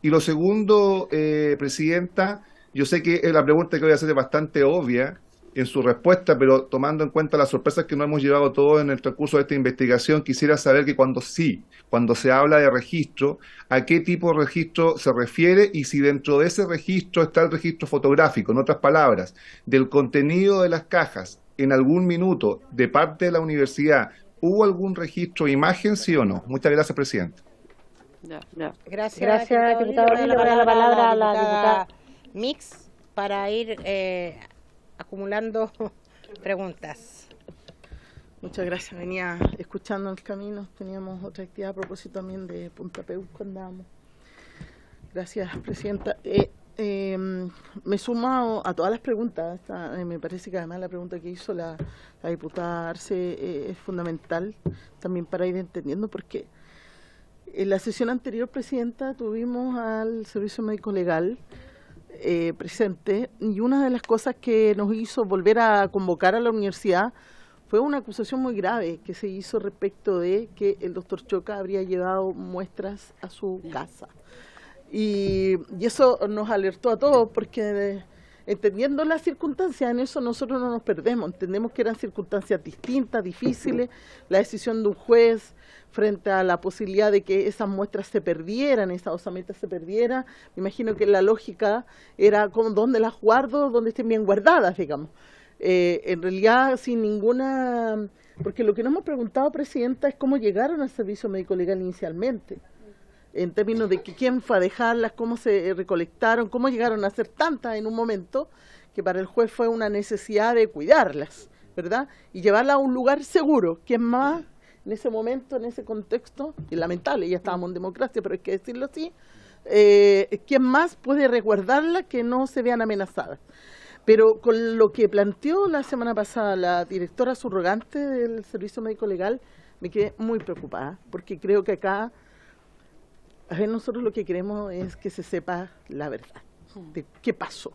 Y lo segundo, Presidenta, yo sé que la pregunta que voy a hacer es bastante obvia en su respuesta, pero tomando en cuenta las sorpresas que nos hemos llevado todos en el transcurso de esta investigación, quisiera saber que cuando se habla de registro, ¿a qué tipo de registro se refiere? Y si dentro de ese registro está el registro fotográfico, en otras palabras, del contenido de las cajas, en algún minuto, de parte de la universidad, ¿hubo algún registro de imagen, sí o no? Muchas gracias, Presidenta. Gracias, diputado Lee. Le voy a dar la palabra a la diputada Mix para ir acumulando preguntas. Muchas gracias. Venía escuchando en el camino. Teníamos otra actividad a propósito también de Punta Peuco andábamos. Gracias, Presidenta. Me sumo a todas las preguntas. Me parece que además la pregunta que hizo la diputada Arce es fundamental también para ir entendiendo, porque en la sesión anterior, Presidenta, tuvimos al Servicio Médico Legal presente, y una de las cosas que nos hizo volver a convocar a la universidad fue una acusación muy grave que se hizo respecto de que el doctor Choca habría llevado muestras a su casa. Y eso nos alertó a todos, porque entendiendo las circunstancias, en eso nosotros no nos perdemos, entendemos que eran circunstancias distintas, difíciles, la decisión de un juez frente a la posibilidad de que esas muestras se perdieran, esas osamentas se perdieran. Me imagino que la lógica era dónde las guardo, dónde estén bien guardadas, digamos. En realidad, sin ninguna... Porque lo que nos hemos preguntado, Presidenta, es cómo llegaron al Servicio Médico Legal inicialmente, en términos de que quién fue a dejarlas, cómo se recolectaron, cómo llegaron a ser tantas en un momento que para el juez fue una necesidad de cuidarlas, ¿verdad? Y llevarlas a un lugar seguro, que es más, en ese momento, en ese contexto, y lamentable, ya estábamos en democracia, pero hay que decirlo así, ¿quién más puede resguardarlas que no se vean amenazadas? Pero con lo que planteó la semana pasada la directora subrogante del Servicio Médico Legal, me quedé muy preocupada, porque creo que acá, a ver, nosotros lo que queremos es que se sepa la verdad, de qué pasó.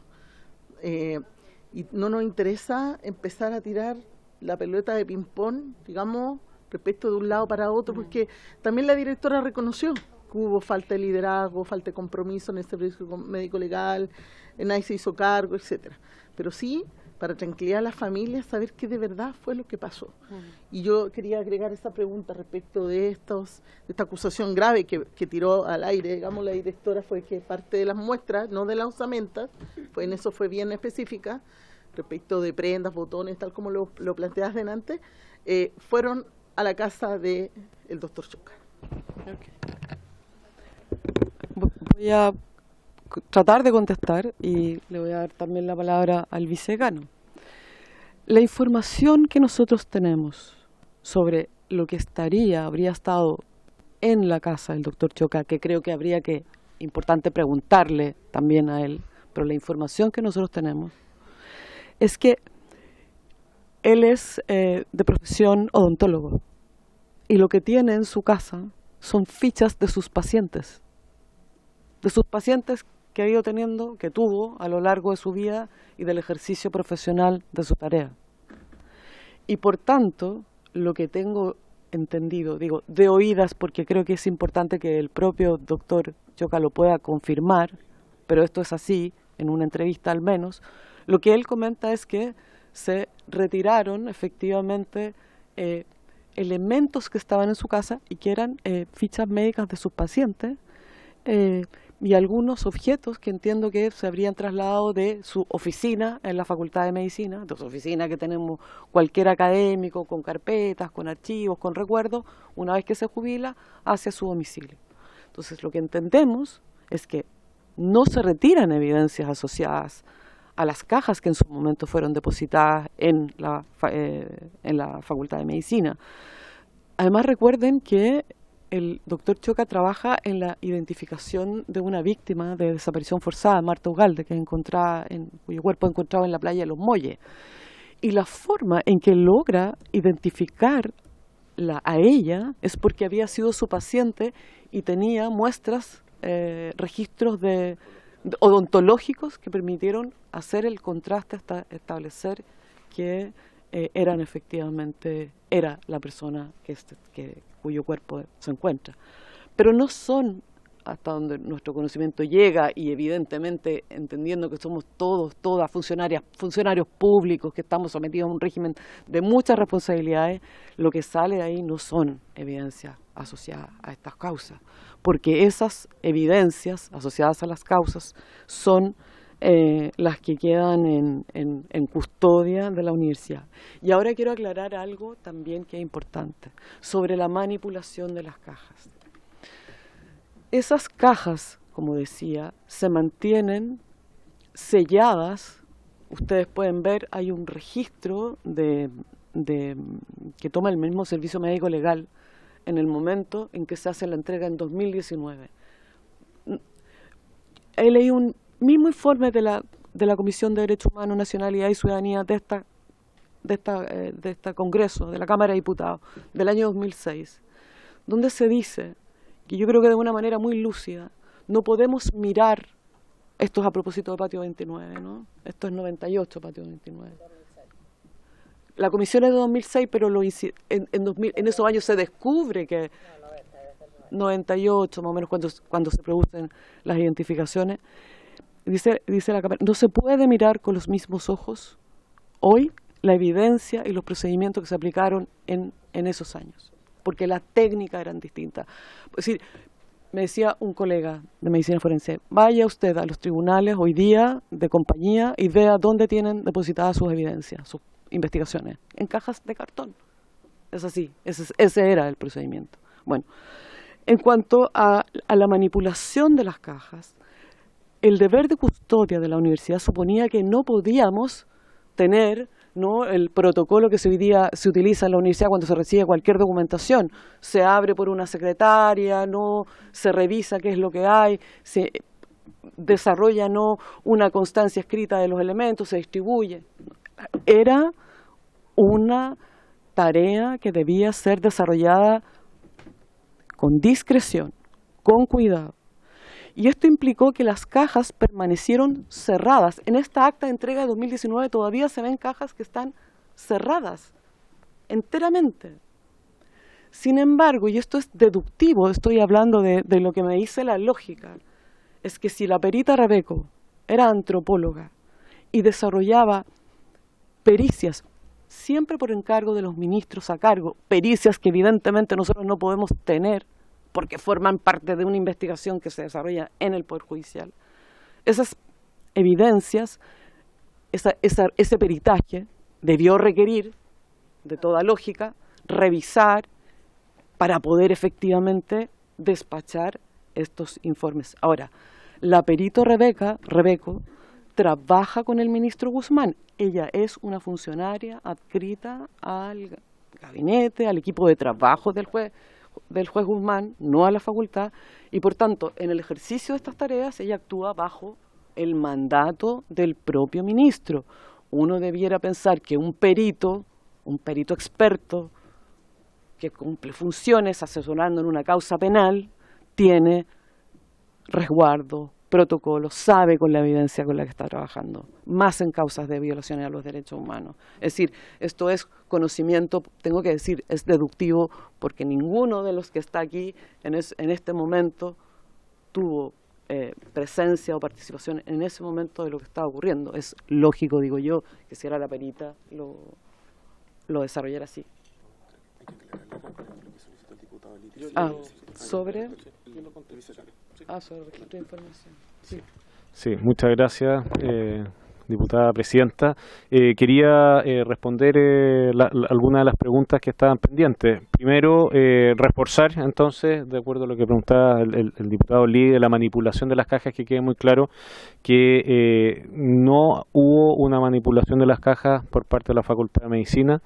Y no nos interesa empezar a tirar la pelota de ping-pong, digamos, respecto de un lado para otro, porque también la directora reconoció que hubo falta de liderazgo, falta de compromiso en el Servicio Médico Legal, nadie se hizo cargo, etcétera. Pero sí para tranquilidad a las familias, saber qué de verdad fue lo que pasó. Y yo quería agregar esa pregunta respecto de esta acusación grave que tiró al aire, digamos, la directora, fue que parte de las muestras, no de las osamentas, pues en eso fue bien específica, respecto de prendas, botones, tal como lo planteas delante, fueron a la casa del doctor Choca. Voy a tratar de contestar y le voy a dar también la palabra al vicedecano. La información que nosotros tenemos sobre lo que habría estado en la casa del doctor Choca, que creo que importante preguntarle también a él, pero la información que nosotros tenemos es que él es de profesión odontólogo y lo que tiene en su casa son fichas de sus pacientes que ha ido teniendo, que tuvo a lo largo de su vida y del ejercicio profesional de su tarea. Y por tanto, lo que tengo entendido, digo, de oídas, porque creo que es importante que el propio doctor Choca lo pueda confirmar, pero esto es así, en una entrevista al menos, lo que él comenta es que se retiraron efectivamente elementos que estaban en su casa y que eran fichas médicas de sus pacientes, y algunos objetos que entiendo que se habrían trasladado de su oficina en la Facultad de Medicina, de su oficina que tenemos cualquier académico, con carpetas, con archivos, con recuerdos, una vez que se jubila, hacia su domicilio. Entonces, lo que entendemos es que no se retiran evidencias asociadas a las cajas que en su momento fueron depositadas en la Facultad de Medicina. Además, recuerden que el doctor Choca trabaja en la identificación de una víctima de desaparición forzada, Marta Ugalde, cuyo cuerpo encontrado en la playa de Los Molles. Y la forma en que logra identificarla a ella es porque había sido su paciente y tenía muestras, registros odontológicos que permitieron hacer el contraste hasta establecer que era la persona cuyo cuerpo se encuentra. Pero no son, hasta donde nuestro conocimiento llega, y evidentemente entendiendo que somos todas funcionarios públicos, que estamos sometidos a un régimen de muchas responsabilidades, lo que sale de ahí no son evidencias asociadas a estas causas, porque esas evidencias asociadas a las causas son las que quedan en custodia de la universidad. Y ahora quiero aclarar algo también que es importante, sobre la manipulación de las cajas. Esas cajas, como decía, se mantienen selladas. Ustedes pueden ver, hay un registro que toma el mismo servicio médico legal en el momento en que se hace la entrega en 2019. He leído un mismo informe de la Comisión de Derechos Humanos, Nacionalidad y Ciudadanía de este Congreso, de la Cámara de Diputados, del año 2006, donde se dice, que yo creo que de una manera muy lúcida, no podemos mirar, esto es a propósito de Patio 29, ¿no? Esto es 98, Patio 29. La comisión es de 2006, pero en esos años se descubre que 98, más o menos, cuando se producen las identificaciones. Dice la Cámara, no se puede mirar con los mismos ojos hoy la evidencia y los procedimientos que se aplicaron en esos años, porque las técnicas eran distintas. Es decir, me decía un colega de medicina forense, vaya usted a los tribunales hoy día de compañía y vea dónde tienen depositadas sus evidencias, sus investigaciones, en cajas de cartón. Es así, ese era el procedimiento. Bueno, en cuanto a la manipulación de las cajas, el deber de custodia de la universidad suponía que no podíamos tener, ¿no?, el protocolo que hoy día se utiliza en la universidad cuando se recibe cualquier documentación. Se abre por una secretaria, no se revisa qué es lo que hay, se desarrolla una constancia escrita de los elementos, se distribuye. Era una tarea que debía ser desarrollada con discreción, con cuidado. Y esto implicó que las cajas permanecieron cerradas. En esta acta de entrega de 2019 todavía se ven cajas que están cerradas enteramente. Sin embargo, y esto es deductivo, estoy hablando de lo que me dice la lógica, es que si la perita Rebeco era antropóloga y desarrollaba pericias, siempre por encargo de los ministros a cargo, pericias que evidentemente nosotros no podemos tener porque forman parte de una investigación que se desarrolla en el Poder Judicial. Esas evidencias, ese peritaje debió requerir, de toda lógica, revisar para poder efectivamente despachar estos informes. Ahora, la perito Rebeco trabaja con el ministro Guzmán. Ella es una funcionaria adscrita al gabinete, al equipo de trabajo del juez Guzmán, no a la facultad, y por tanto, en el ejercicio de estas tareas, ella actúa bajo el mandato del propio ministro. Uno debiera pensar que un perito experto que cumple funciones asesorando en una causa penal, tiene resguardo, protocolo, sabe con la evidencia con la que está trabajando, más en causas de violaciones a los derechos humanos. Es decir, esto es conocimiento, tengo que decir, es deductivo, porque ninguno de los que está aquí en este momento tuvo presencia o participación en ese momento de lo que estaba ocurriendo. Es lógico, digo yo, que si era la perita lo desarrollara así. Sobre el registro de información. Sí. Sí, muchas gracias, diputada presidenta. Quería responder algunas de las preguntas que estaban pendientes. Primero, reforzar entonces, de acuerdo a lo que preguntaba el diputado Lee, de la manipulación de las cajas, que quede muy claro que no hubo una manipulación de las cajas por parte de la Facultad de Medicina.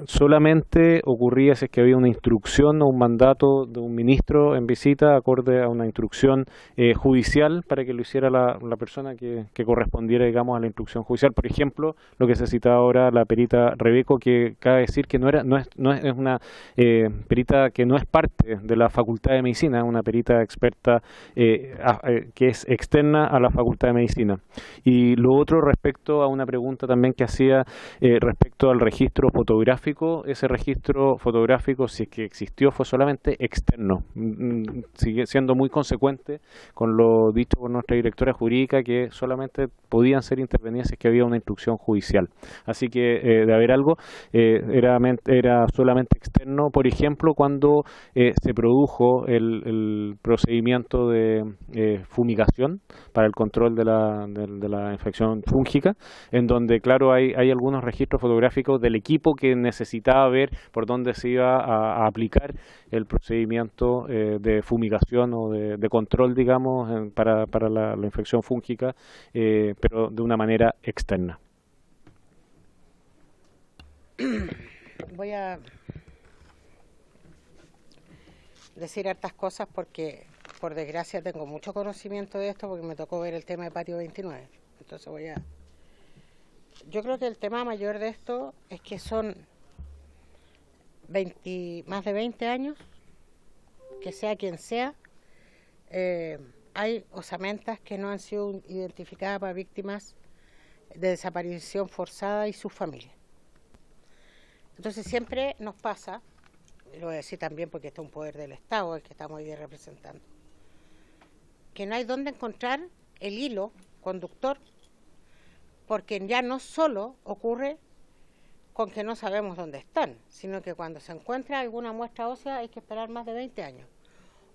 Solamente ocurría si es que había una instrucción o un mandato de un ministro en visita acorde a una instrucción judicial para que lo hiciera la persona que correspondiera, digamos, a la instrucción judicial. Por ejemplo, lo que se citaba ahora, la perita Rebeco, que cabe decir que no es una perita que no es parte de la Facultad de Medicina, es una perita experta que es externa a la Facultad de Medicina. Y lo otro, respecto a una pregunta también que hacía respecto al registro fotográfico, ese registro fotográfico, si es que existió, fue solamente externo. Sigue siendo muy consecuente con lo dicho por nuestra directora jurídica, que solamente podían ser intervenidas si es que había una instrucción judicial. Así que, de haber algo, era solamente externo. Por ejemplo, cuando se produjo el procedimiento de fumigación para el control de la infección fúngica, en donde, claro, hay algunos registros fotográficos del equipo que necesitaba ver por dónde se iba a aplicar el procedimiento de fumigación o de control, digamos, para la infección fúngica, pero de una manera externa. Voy a decir hartas cosas porque, por desgracia, tengo mucho conocimiento de esto porque me tocó ver el tema de Patio 29. Entonces yo creo que el tema mayor de esto es que son más de 20 años, que sea quien sea, hay osamentas que no han sido identificadas para víctimas de desaparición forzada y sus familias. Entonces siempre nos pasa, lo voy a decir también porque este es un poder del Estado el que estamos hoy día representando, que no hay dónde encontrar el hilo conductor, porque ya no solo ocurre con que no sabemos dónde están, sino que cuando se encuentra alguna muestra ósea hay que esperar más de 20 años.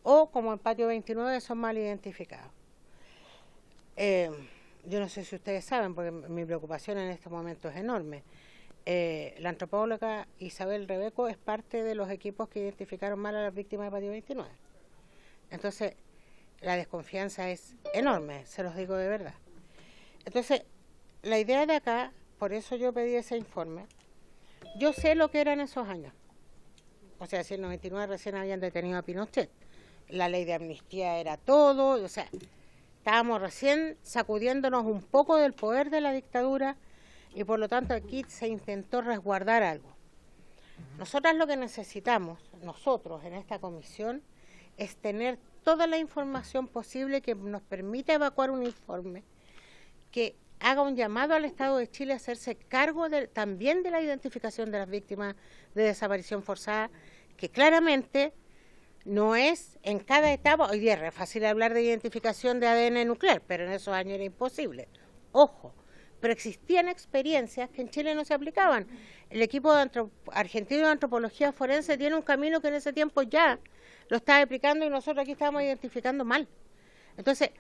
O, como en Patio 29, son mal identificados. Yo no sé si ustedes saben, porque mi preocupación en este momento es enorme. La antropóloga Isabel Rebeco es parte de los equipos que identificaron mal a las víctimas de Patio 29. Entonces, la desconfianza es enorme, se los digo de verdad. Entonces, la idea de acá, por eso yo pedí ese informe, yo sé lo que eran esos años. O sea, si en el 99 recién habían detenido a Pinochet. La ley de amnistía era todo, o sea, estábamos recién sacudiéndonos un poco del poder de la dictadura y por lo tanto aquí se intentó resguardar algo. Nosotras lo que necesitamos, nosotros en esta comisión, es tener toda la información posible que nos permita evacuar un informe que haga un llamado al Estado de Chile a hacerse cargo también de la identificación de las víctimas de desaparición forzada, que claramente no es en cada etapa. Hoy día es fácil hablar de identificación de ADN nuclear, pero en esos años era imposible. Ojo, pero existían experiencias que en Chile no se aplicaban. El equipo argentino de antropología forense tiene un camino que en ese tiempo ya lo estaba aplicando y nosotros aquí estábamos identificando mal. Entonces,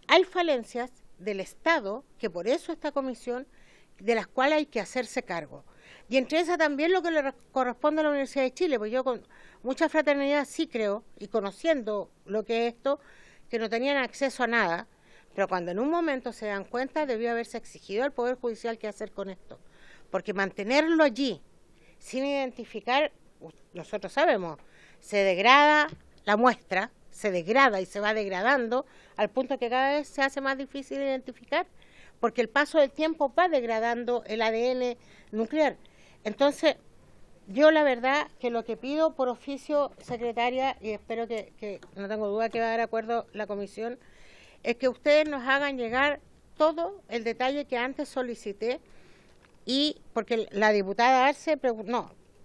hay falencias del Estado, que por eso esta comisión, de las cuales hay que hacerse cargo. Y entre esas también lo que le corresponde a la Universidad de Chile, pues yo con mucha fraternidad sí creo, y conociendo lo que es esto, que no tenían acceso a nada, pero cuando en un momento se dan cuenta debió haberse exigido al Poder Judicial qué hacer con esto. Porque mantenerlo allí sin identificar, nosotros sabemos, se degrada la muestra, se degrada y se va degradando al punto que cada vez se hace más difícil identificar, porque el paso del tiempo va degradando el ADN nuclear. Entonces, yo la verdad que lo que pido por oficio, secretaria, y espero que no tengo duda que va a dar acuerdo la comisión, es que ustedes nos hagan llegar todo el detalle que antes solicité, y porque la diputada Arce,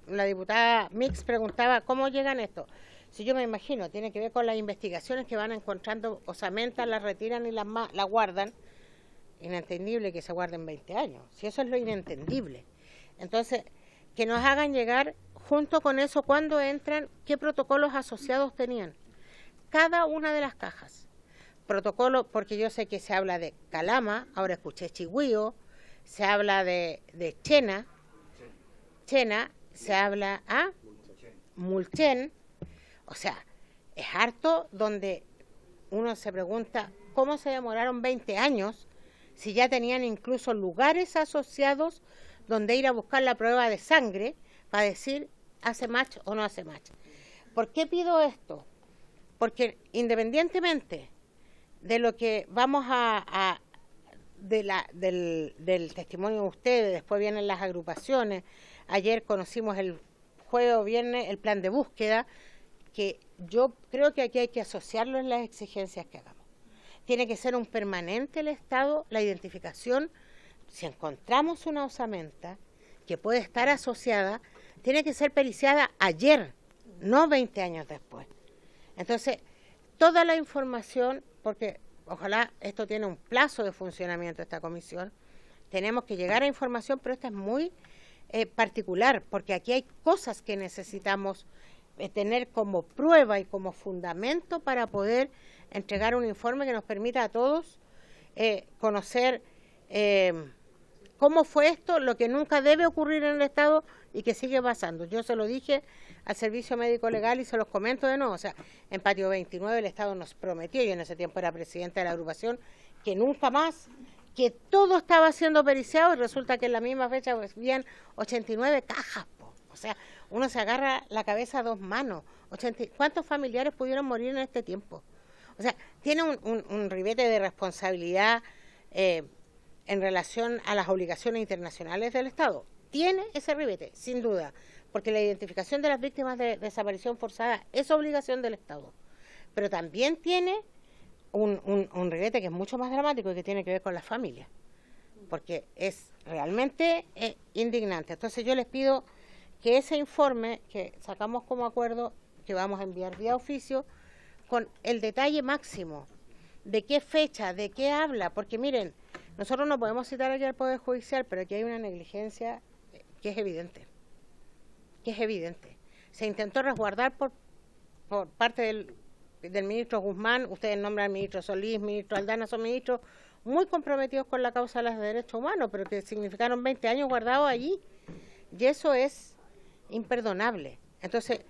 la diputada Mix preguntaba cómo llegan esto. Si yo me imagino, tiene que ver con las investigaciones que van encontrando osamentas, las retiran y las guardan. Inentendible que se guarden 20 años, si eso es lo inentendible. Entonces, que nos hagan llegar junto con eso cuando entran, qué protocolos asociados tenían. Cada una de las cajas. Protocolo, porque yo sé que se habla de Calama, ahora escuché Chigüío, se habla de Chena, se habla Mulchen, o sea, es harto donde uno se pregunta cómo se demoraron 20 años si ya tenían incluso lugares asociados donde ir a buscar la prueba de sangre para decir hace match o no hace match. ¿Por qué pido esto? Porque independientemente de lo que vamos del testimonio de ustedes, después vienen las agrupaciones, ayer conocimos el jueves o viernes el plan de búsqueda, que yo creo que aquí hay que asociarlo en las exigencias que hagamos. Tiene que ser un permanente el Estado, la identificación. Si encontramos una osamenta que puede estar asociada, tiene que ser periciada ayer, no 20 años después. Entonces, toda la información, porque ojalá esto tiene un plazo de funcionamiento esta comisión, tenemos que llegar a información, pero esta es muy particular, porque aquí hay cosas que necesitamos tener como prueba y como fundamento para poder entregar un informe que nos permita a todos conocer cómo fue esto, lo que nunca debe ocurrir en el Estado y que sigue pasando. Yo se lo dije al Servicio Médico Legal y se los comento de nuevo. O sea, en Patio 29 el Estado nos prometió, yo en ese tiempo era presidenta de la agrupación, que nunca más, que todo estaba siendo periciado, y resulta que en la misma fecha pues, habían 89 cajas. O sea, uno se agarra la cabeza a dos manos. ¿Cuántos familiares pudieron morir en este tiempo? O sea, tiene un ribete de responsabilidad en relación a las obligaciones internacionales del Estado. Tiene ese ribete, sin duda, porque la identificación de las víctimas de desaparición forzada es obligación del Estado. Pero también tiene un ribete que es mucho más dramático y que tiene que ver con las familias, porque es realmente indignante. Entonces yo les pido que ese informe que sacamos como acuerdo, que vamos a enviar vía oficio, con el detalle máximo de qué fecha, de qué habla, porque miren, nosotros no podemos citar aquí al Poder Judicial, pero aquí hay una negligencia que es evidente, Se intentó resguardar por parte del ministro Guzmán, ustedes nombran al ministro Solís, ministro Aldana, son ministros muy comprometidos con la causa de los derechos humanos, pero que significaron 20 años guardados allí, y eso es imperdonable. Entonces,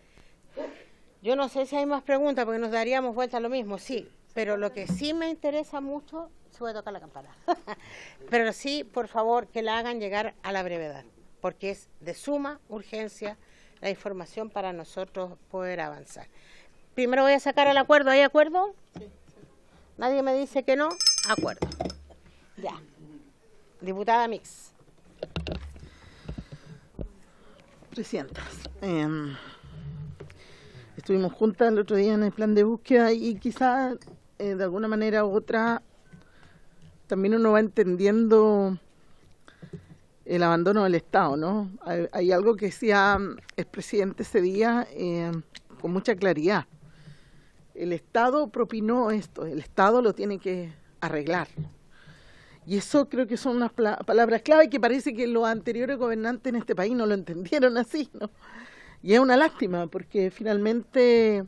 yo no sé si hay más preguntas, porque nos daríamos vuelta a lo mismo, sí, pero lo que sí me interesa mucho, se puede tocar la campana, pero sí, por favor, que la hagan llegar a la brevedad, porque es de suma urgencia la información para nosotros poder avanzar. Primero voy a sacar el acuerdo. ¿Hay acuerdo? Sí. Nadie me dice que no. Acuerdo. Ya. Diputada Mix. Presidenta, estuvimos juntas el otro día en el plan de búsqueda y quizás de alguna manera u otra también uno va entendiendo el abandono del Estado, ¿no? Hay algo que decía el presidente ese día con mucha claridad. El Estado propinó esto, el Estado lo tiene que arreglar. Y eso creo que son unas palabras clave que parece que los anteriores gobernantes en este país no lo entendieron así, ¿no? Y es una lástima, porque finalmente,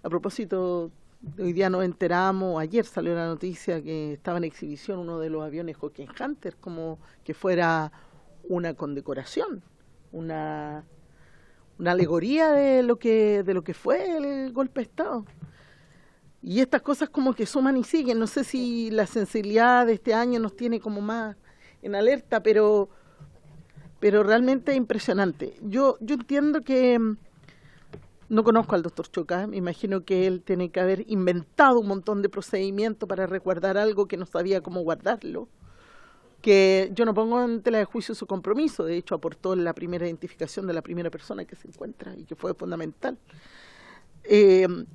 a propósito, hoy día nos enteramos, ayer salió la noticia que estaba en exhibición uno de los aviones Hawking Hunter, como que fuera una condecoración, una alegoría de lo que fue el golpe de Estado. Y estas cosas como que suman y siguen. No sé si la sensibilidad de este año nos tiene como más en alerta, pero realmente es impresionante. Yo entiendo que no conozco al doctor Choca, me imagino que él tiene que haber inventado un montón de procedimientos para resguardar algo que no sabía cómo guardarlo, que yo no pongo en tela de juicio su compromiso, de hecho aportó la primera identificación de la primera persona que se encuentra y que fue fundamental.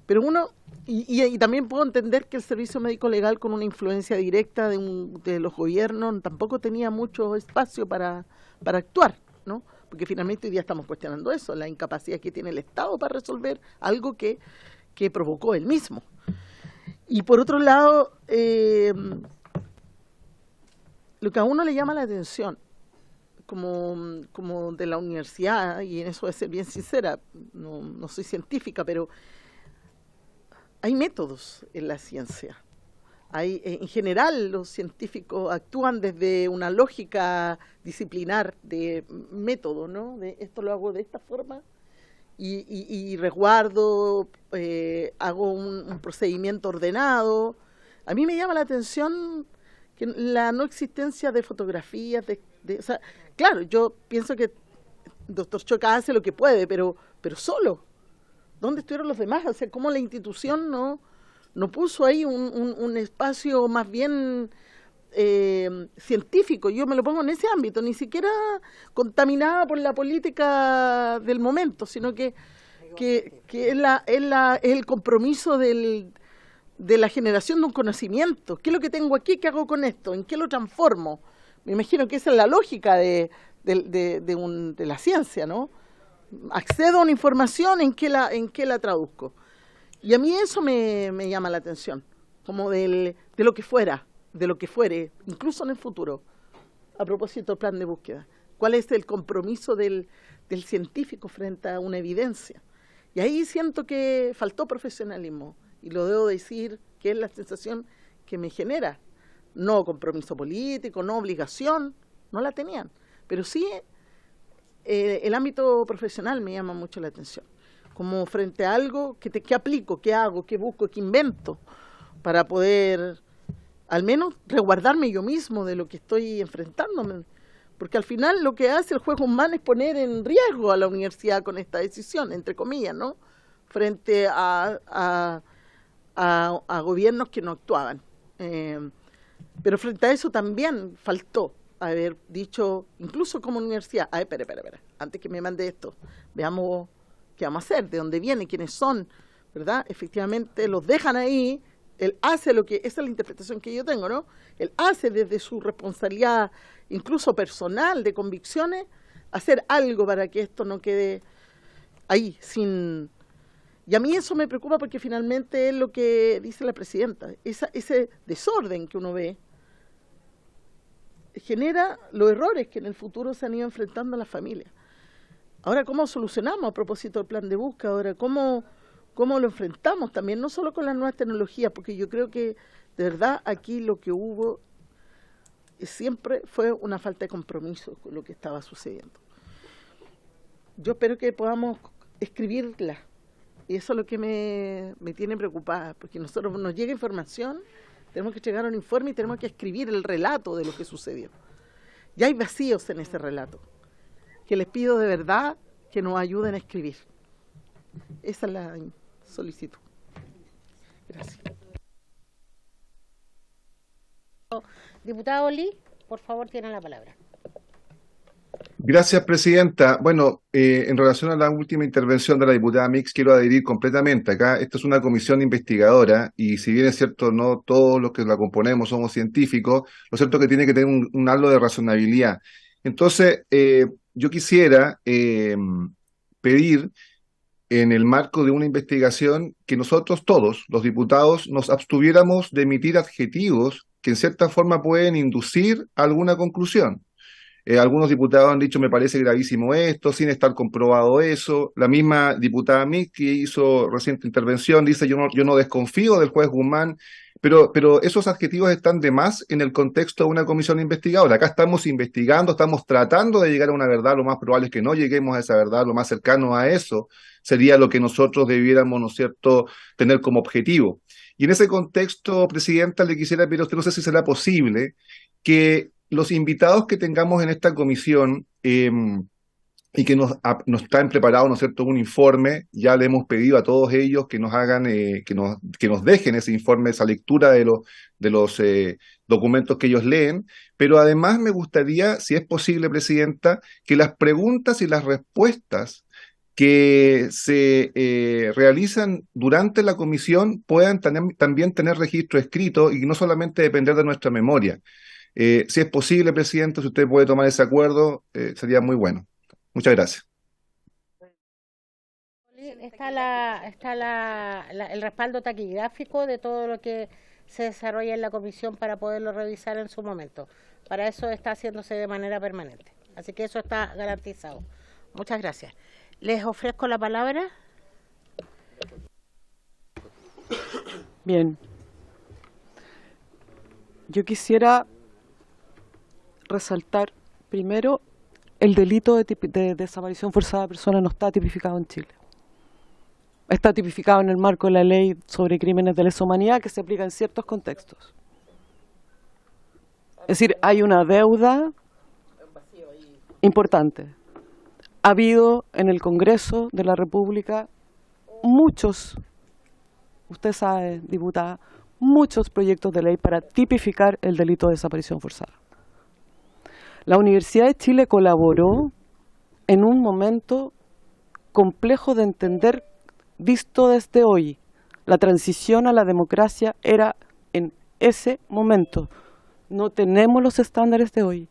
Pero uno, y también puedo entender que el servicio médico legal, con una influencia directa de los gobiernos, tampoco tenía mucho espacio para actuar, ¿no? Porque finalmente hoy día estamos cuestionando eso, la incapacidad que tiene el Estado para resolver algo que provocó él mismo. Y por otro lado, lo que a uno le llama la atención, como de la universidad, y en eso de ser bien sincera, no soy científica, pero hay métodos en la ciencia. En general, los científicos actúan desde una lógica disciplinar de método, ¿no? De esto lo hago de esta forma y resguardo, hago un procedimiento ordenado. A mí me llama la atención que la no existencia de fotografías, o sea, claro, yo pienso que el doctor Choca hace lo que puede, pero solo. ¿Dónde estuvieron los demás? O sea, ¿cómo la institución no puso ahí un espacio más bien científico? Yo me lo pongo en ese ámbito, ni siquiera contaminada por la política del momento, sino que es el compromiso de la generación de un conocimiento. ¿Qué es lo que tengo aquí? ¿Qué hago con esto? ¿En qué lo transformo? Me imagino que esa es la lógica de la ciencia, ¿no? Accedo a una información, ¿en qué la traduzco? Y a mí eso me llama la atención, como de lo que fuera, de lo que fuere, incluso en el futuro, a propósito del plan de búsqueda. ¿Cuál es el compromiso del científico frente a una evidencia? Y ahí siento que faltó profesionalismo, y lo debo decir que es la sensación que me genera. No compromiso político, no obligación, no la tenían. Pero sí el ámbito profesional me llama mucho la atención. Como frente a algo que aplico, que hago, que busco, que invento, para poder al menos resguardarme yo mismo de lo que estoy enfrentándome. Porque al final lo que hace el juez humano es poner en riesgo a la universidad con esta decisión, entre comillas, ¿no? Frente a gobiernos que no actuaban. Pero frente a eso también faltó haber dicho, incluso como universidad, espera, antes que me mande esto, veamos qué vamos a hacer, de dónde viene, quiénes son, ¿verdad? Efectivamente los dejan ahí, él hace esa es la interpretación que yo tengo, ¿no? Él hace desde su responsabilidad, incluso personal, de convicciones, hacer algo para que esto no quede ahí, sin... Y a mí eso me preocupa porque finalmente es lo que dice la presidenta, ese desorden que uno ve genera los errores que en el futuro se han ido enfrentando a las familias. Ahora, ¿cómo solucionamos a propósito del plan de búsqueda? Ahora, ¿cómo lo enfrentamos también? No solo con las nuevas tecnologías, porque yo creo que de verdad aquí lo que hubo siempre fue una falta de compromiso con lo que estaba sucediendo. Yo espero que podamos escribirla. Y eso es lo que me tiene preocupada, porque nosotros nos llega información, tenemos que llegar a un informe y tenemos que escribir el relato de lo que sucedió. Ya hay vacíos en ese relato, que les pido de verdad que nos ayuden a escribir. Esa es la solicitud. Gracias. Diputado Lee, por favor, tiene la palabra. Gracias, presidenta. Bueno, en relación a la última intervención de la diputada Mix, quiero adherir completamente. Acá, esta es una comisión investigadora y si bien es cierto, no todos los que la componemos somos científicos, lo cierto es que tiene que tener un halo de razonabilidad. Entonces, yo quisiera pedir, en el marco de una investigación, que nosotros todos, los diputados, nos abstuviéramos de emitir adjetivos que en cierta forma pueden inducir a alguna conclusión. Algunos diputados han dicho, me parece gravísimo esto, sin estar comprobado eso. La misma diputada Mick, que hizo reciente intervención, dice, yo no desconfío del juez Guzmán, pero esos adjetivos están de más en el contexto de una comisión investigadora. Acá estamos investigando, estamos tratando de llegar a una verdad, lo más probable es que no lleguemos a esa verdad, lo más cercano a eso sería lo que nosotros debiéramos, ¿no es cierto?, tener como objetivo. Y en ese contexto, Presidenta, le quisiera pedir a usted, no sé si será posible, que los invitados que tengamos en esta comisión y que nos traen preparado, ¿no es cierto?, un informe, ya le hemos pedido a todos ellos que nos hagan, que nos dejen ese informe, esa lectura de los documentos que ellos leen, pero además me gustaría, si es posible, Presidenta, que las preguntas y las respuestas que se realizan durante la comisión puedan también tener registro escrito y no solamente depender de nuestra memoria. Si es posible, Presidente, si usted puede tomar ese acuerdo, sería muy bueno. Muchas gracias. Está el respaldo taquigráfico de todo lo que se desarrolla en la comisión para poderlo revisar en su momento. Para eso está haciéndose de manera permanente. Así que eso está garantizado. Muchas gracias. Les ofrezco la palabra. Bien. Yo quisiera resaltar primero el delito de desaparición forzada de personas no está tipificado en Chile. Está tipificado en el marco de la ley sobre crímenes de lesa humanidad que se aplica en ciertos contextos. Es decir, hay una deuda importante. Ha habido en el Congreso de la República muchos, usted sabe, diputada, muchos proyectos de ley para tipificar el delito de desaparición forzada. La Universidad de Chile colaboró en un momento complejo de entender, visto desde hoy. La transición a la democracia era en ese momento. No tenemos los estándares de hoy.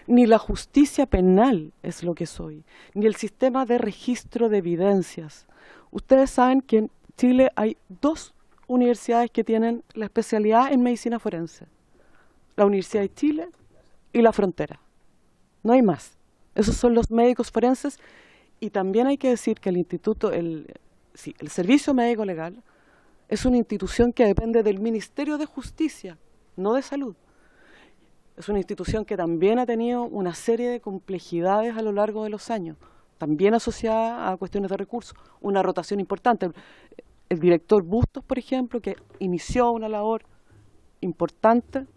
Ni la justicia penal es lo que es hoy, ni el sistema de registro de evidencias. Ustedes saben que en Chile hay 2 universidades que tienen la especialidad en medicina forense. La Universidad de Chile y la Frontera. No hay más. Esos son los médicos forenses y también hay que decir que el Servicio Médico Legal es una institución que depende del Ministerio de Justicia, no de Salud. Es una institución que también ha tenido una serie de complejidades a lo largo de los años, también asociada a cuestiones de recursos, una rotación importante. El director Bustos, por ejemplo, que inició una labor importante,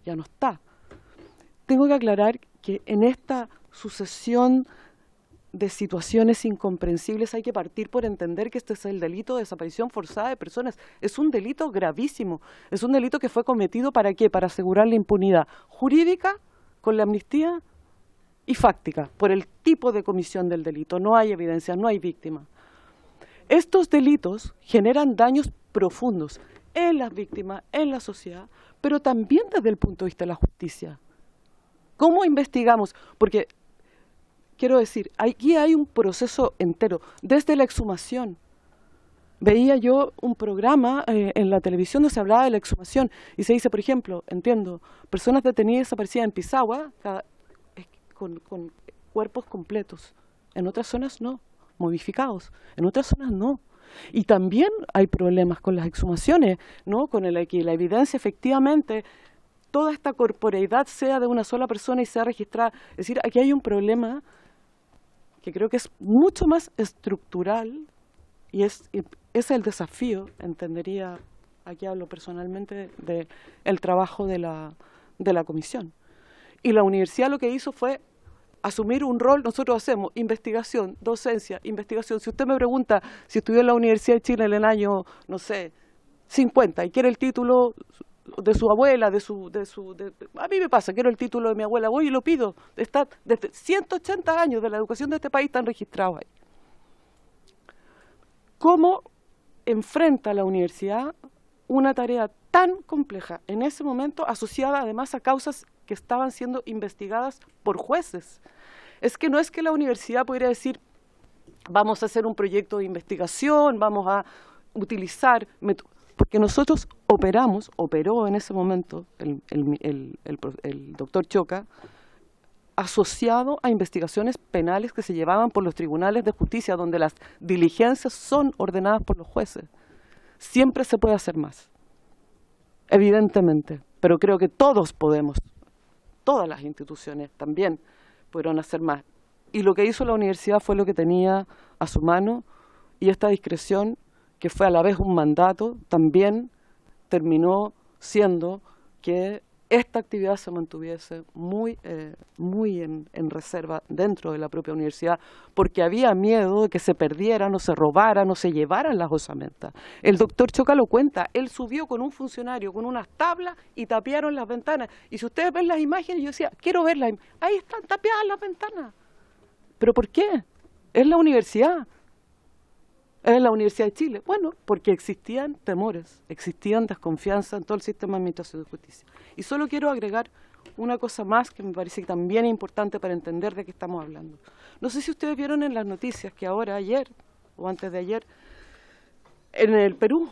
ya no está. Tengo que aclarar que en esta sucesión de situaciones incomprensibles hay que partir por entender que este es el delito de desaparición forzada de personas. Es un delito gravísimo, es un delito que fue cometido ¿para qué? Para asegurar la impunidad jurídica con la amnistía y fáctica, por el tipo de comisión del delito. No hay evidencia, no hay víctima. Estos delitos generan daños profundos en las víctimas, en la sociedad, pero también desde el punto de vista de la justicia. ¿Cómo investigamos? Porque quiero decir, aquí hay un proceso entero, desde la exhumación. Veía yo un programa en la televisión donde se hablaba de la exhumación y se dice, por ejemplo, entiendo, personas detenidas y desaparecidas en Pisagua con cuerpos completos, en otras zonas no, modificados, en otras zonas no. Y también hay problemas con las exhumaciones, ¿no? Con que la evidencia efectivamente toda esta corporeidad sea de una sola persona y sea registrada. Es decir, aquí hay un problema que creo que es mucho más estructural y es el desafío, entendería, aquí hablo personalmente, del trabajo de la comisión. Y la universidad lo que hizo fue asumir un rol. Nosotros hacemos investigación, docencia, investigación. Si usted me pregunta si estudió en la Universidad de Chile en el año, no sé, 50 y quiere el título de su abuela, a mí me pasa, quiero el título de mi abuela, voy y lo pido. Está desde 180 años de la educación de este país están registrados ahí. ¿Cómo enfrenta la universidad una tarea tan compleja en ese momento, asociada además a causas que estaban siendo investigadas por jueces? Es que no es que la universidad pudiera decir, vamos a hacer un proyecto de investigación, vamos a utilizar porque nosotros operó en ese momento el doctor Choca, asociado a investigaciones penales que se llevaban por los tribunales de justicia, donde las diligencias son ordenadas por los jueces. Siempre se puede hacer más, evidentemente, pero creo que todos podemos, todas las instituciones también pudieron hacer más. Y lo que hizo la universidad fue lo que tenía a su mano, y esta discreción, que fue a la vez un mandato, también terminó siendo que esta actividad se mantuviese muy en reserva dentro de la propia universidad, porque había miedo de que se perdieran o se robaran o se llevaran las osamentas. El doctor Choca lo cuenta, él subió con un funcionario con unas tablas y tapiaron las ventanas. Y si ustedes ven las imágenes, yo decía, quiero verlas, ahí están tapiadas las ventanas. ¿Pero por qué? Es la universidad. Es la Universidad de Chile. Bueno, porque existían temores, existían desconfianza en todo el sistema de administración de justicia. Y solo quiero agregar una cosa más que me parece que también es importante para entender de qué estamos hablando. No sé si ustedes vieron en las noticias que ahora, ayer o antes de ayer, en el Perú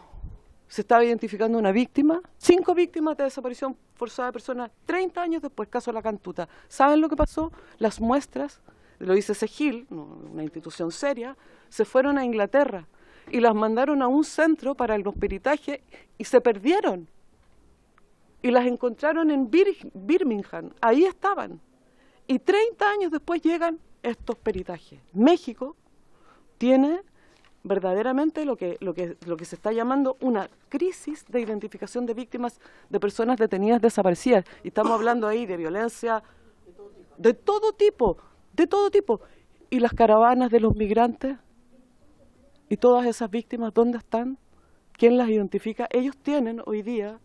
se estaba identificando una víctima, 5 víctimas de desaparición forzada de personas, 30 años después, caso La Cantuta. ¿Saben lo que pasó? Las muestras, lo dice CEGIL, una institución seria, se fueron a Inglaterra y las mandaron a un centro para los peritajes y se perdieron. Y las encontraron en Birmingham, ahí estaban. Y 30 años después llegan estos peritajes. México tiene verdaderamente lo que se está llamando una crisis de identificación de víctimas de personas detenidas desaparecidas. Y estamos hablando ahí de violencia de todo tipo, de todo tipo. ¿Y las caravanas de los migrantes? ¿Y todas esas víctimas dónde están? ¿Quién las identifica? Ellos tienen hoy día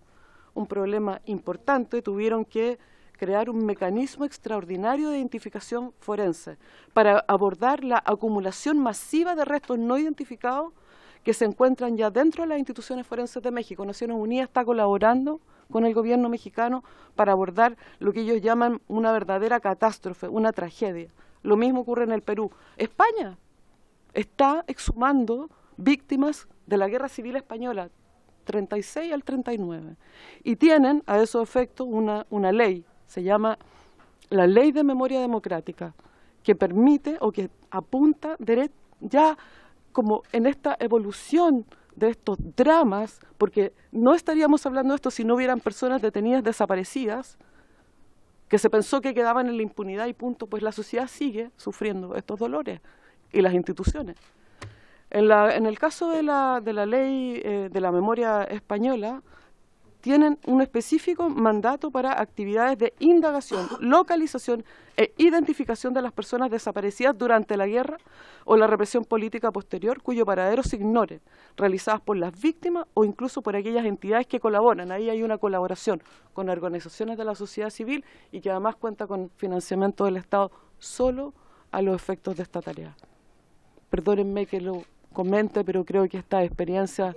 un problema importante, tuvieron que crear un mecanismo extraordinario de identificación forense para abordar la acumulación masiva de restos no identificados que se encuentran ya dentro de las instituciones forenses de México. Naciones Unidas está colaborando con el gobierno mexicano para abordar lo que ellos llaman una verdadera catástrofe, una tragedia. Lo mismo ocurre en el Perú. España está exhumando víctimas de la Guerra Civil Española, 36 al 39, y tienen a esos efectos una ley, se llama la Ley de Memoria Democrática, que permite o que apunta ya como en esta evolución de estos dramas, porque no estaríamos hablando de esto si no hubieran personas detenidas desaparecidas, que se pensó que quedaban en la impunidad y punto, pues la sociedad sigue sufriendo estos dolores y las instituciones. En el caso de la ley de la memoria española, tienen un específico mandato para actividades de indagación, localización e identificación de las personas desaparecidas durante la guerra o la represión política posterior, cuyo paradero se ignore, realizadas por las víctimas o incluso por aquellas entidades que colaboran. Ahí hay una colaboración con organizaciones de la sociedad civil y que además cuenta con financiamiento del Estado solo a los efectos de esta tarea. Perdónenme que lo comente, pero creo que estas experiencias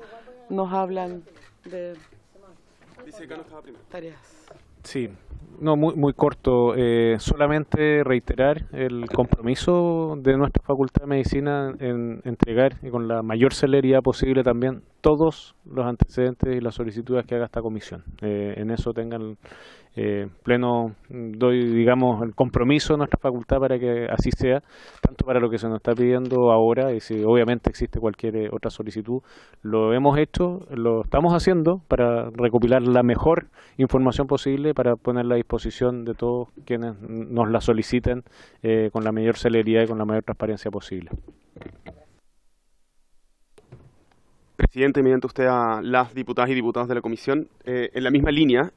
nos hablan de tareas. Sí, no, muy corto. Solamente reiterar el compromiso de nuestra Facultad de Medicina en entregar y con la mayor celeridad posible también todos los antecedentes y las solicitudes que haga esta comisión. En eso tengan pleno, digamos, el compromiso de nuestra facultad para que así sea, tanto para lo que se nos está pidiendo ahora, y si obviamente existe cualquier otra solicitud, lo hemos hecho, lo estamos haciendo para recopilar la mejor información posible para ponerla a disposición de todos quienes nos la soliciten con la mayor celeridad y con la mayor transparencia posible. Presidente, mediante usted a las diputadas y diputados de la comisión, en la misma línea,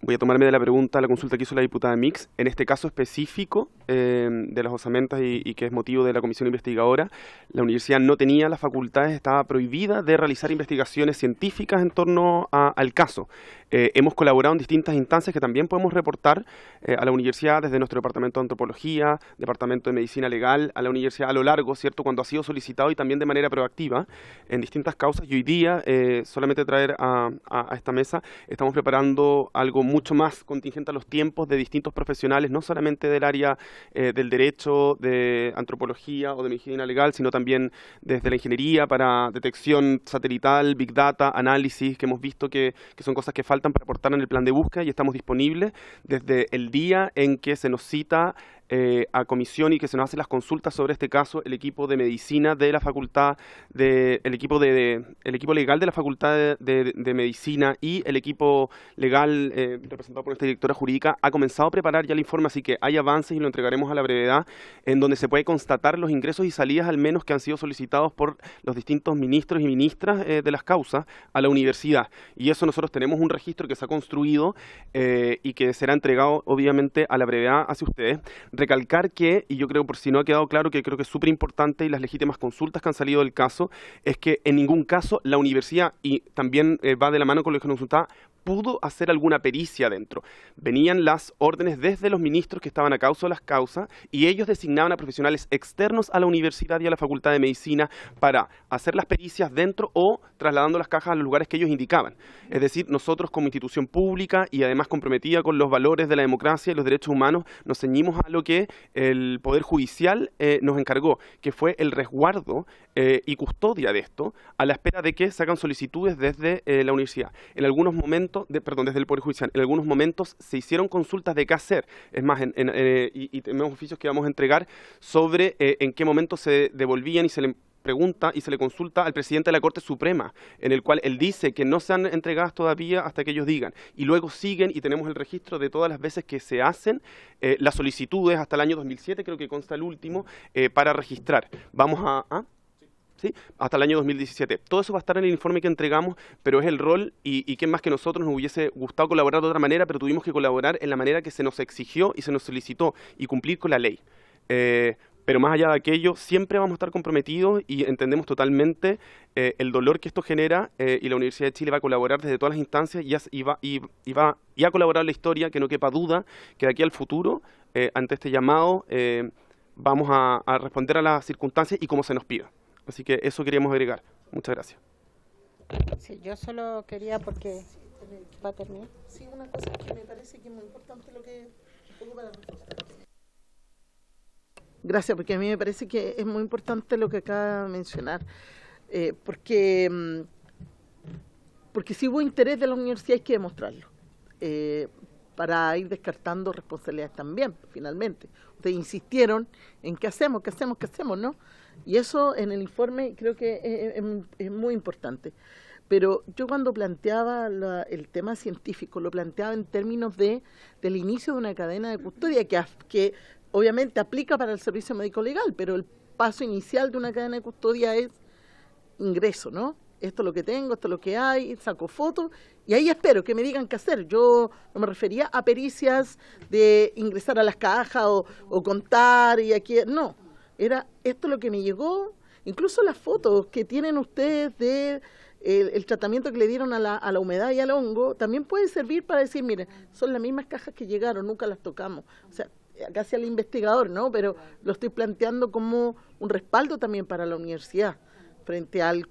voy a tomarme de la pregunta, la consulta que hizo la diputada Mix, en este caso específico de las osamentas y que es motivo de la comisión investigadora, la universidad no tenía las facultades, estaba prohibida de realizar investigaciones científicas en torno al caso. Hemos colaborado en distintas instancias que también podemos reportar a la universidad desde nuestro departamento de antropología, departamento de medicina legal, a la universidad a lo largo, ¿cierto?, cuando ha sido solicitado y también de manera proactiva en distintas causas. Y hoy día, solamente traer a esta mesa, estamos preparando algo mucho más contingente a los tiempos de distintos profesionales, no solamente del área del derecho, de antropología o de medicina legal, sino también desde la ingeniería para detección satelital, big data, análisis, que hemos visto que son cosas que faltan para aportar en el plan de búsqueda, y estamos disponibles desde el día en que se nos cita a comisión y que se nos hacen las consultas sobre este caso, el equipo de medicina de la facultad, el equipo legal de la facultad de medicina y el equipo legal representado por esta directora jurídica ha comenzado a preparar ya el informe, así que hay avances y lo entregaremos a la brevedad, en donde se puede constatar los ingresos y salidas al menos que han sido solicitados por los distintos ministros y ministras de las causas a la universidad, y eso nosotros tenemos un registro que se ha construido y que será entregado obviamente a la brevedad hacia ustedes. Recalcar que, y yo creo por si no ha quedado claro, que creo que es súper importante, y las legítimas consultas que han salido del caso, es que en ningún caso la universidad, y también va de la mano con lo que nos consultaba, pudo hacer alguna pericia dentro. Venían las órdenes desde los ministros que estaban a causa de las causas, y ellos designaban a profesionales externos a la universidad y a la Facultad de Medicina para hacer las pericias dentro o trasladando las cajas a los lugares que ellos indicaban. Es decir, nosotros como institución pública y además comprometida con los valores de la democracia y los derechos humanos, nos ceñimos a lo que el Poder Judicial nos encargó, que fue el resguardo y custodia de esto, a la espera de que se hagan solicitudes desde la universidad. En algunos momentos, desde el Poder Judicial, en algunos momentos se hicieron consultas de qué hacer. Es más, y tenemos oficios que vamos a entregar sobre en qué momento se devolvían, y se le pregunta y se le consulta al presidente de la Corte Suprema, en el cual él dice que no se han entregadas todavía hasta que ellos digan, y luego siguen, y tenemos el registro de todas las veces que se hacen las solicitudes hasta el año 2007, creo que consta el último, para registrar. Vamos ¿sí? Hasta el año 2017. Todo eso va a estar en el informe que entregamos, pero es el rol, y quién más que nosotros nos hubiese gustado colaborar de otra manera, pero tuvimos que colaborar en la manera que se nos exigió y se nos solicitó, y cumplir con la ley. Pero más allá de aquello, siempre vamos a estar comprometidos y entendemos totalmente el dolor que esto genera, y la Universidad de Chile va a colaborar desde todas las instancias y ha colaborado en la historia, que no quepa duda que de aquí al futuro, ante este llamado, vamos a responder a las circunstancias y como se nos pida. Así que eso queríamos agregar. Muchas gracias. Sí, yo solo quería, porque va a terminar. Sí, una cosa que me parece que es muy importante lo que... Gracias, porque a mí me parece que es muy importante lo que acaba de mencionar, porque si hubo interés de la universidad hay que demostrarlo, para ir descartando responsabilidades también, finalmente. Ustedes insistieron en qué hacemos, ¿no? Y eso en el informe creo que es muy importante. Pero yo cuando planteaba el tema científico, lo planteaba en términos del inicio de una cadena de custodia que obviamente aplica para el servicio médico legal, pero el paso inicial de una cadena de custodia es ingreso, ¿no? Esto es lo que tengo, esto es lo que hay, saco fotos y ahí espero que me digan qué hacer. Yo no me refería a pericias de ingresar a las cajas o contar y aquí, no. Era esto lo que me llegó, incluso las fotos que tienen ustedes de el tratamiento que le dieron a la humedad y al hongo, también puede servir para decir, miren, son las mismas cajas que llegaron, nunca las tocamos. O sea, casi al investigador, ¿no? Pero lo estoy planteando como un respaldo también para la universidad, frente al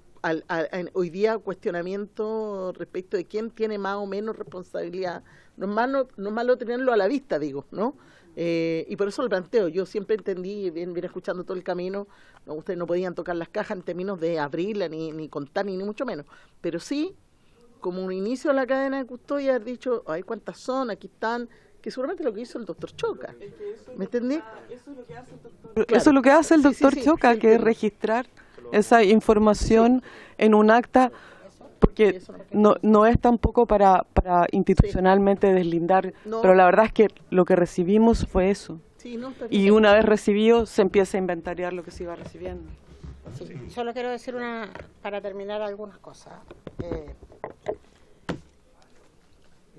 hoy día cuestionamiento respecto de quién tiene más o menos responsabilidad. No es malo tenerlo a la vista, digo, ¿no? Y por eso lo planteo. Yo siempre entendí, bien escuchando todo el camino, no, ustedes no podían tocar las cajas en términos de abrirla, ni contar, ni mucho menos. Pero sí, como un inicio de la cadena de custodia, haber dicho, ay, ¿cuántas son? Aquí están, que seguramente lo que hizo el doctor Choca. ¿Me entendí? Eso es lo que hace el doctor, claro. Eso es lo que hace el doctor Choca, que es registrar esa información en un acta, porque no es tampoco para institucionalmente deslindar, pero la verdad es que lo que recibimos fue eso. Y una vez recibido se empieza a inventariar lo que se iba recibiendo. Sí, solo quiero decir para terminar algunas cosas.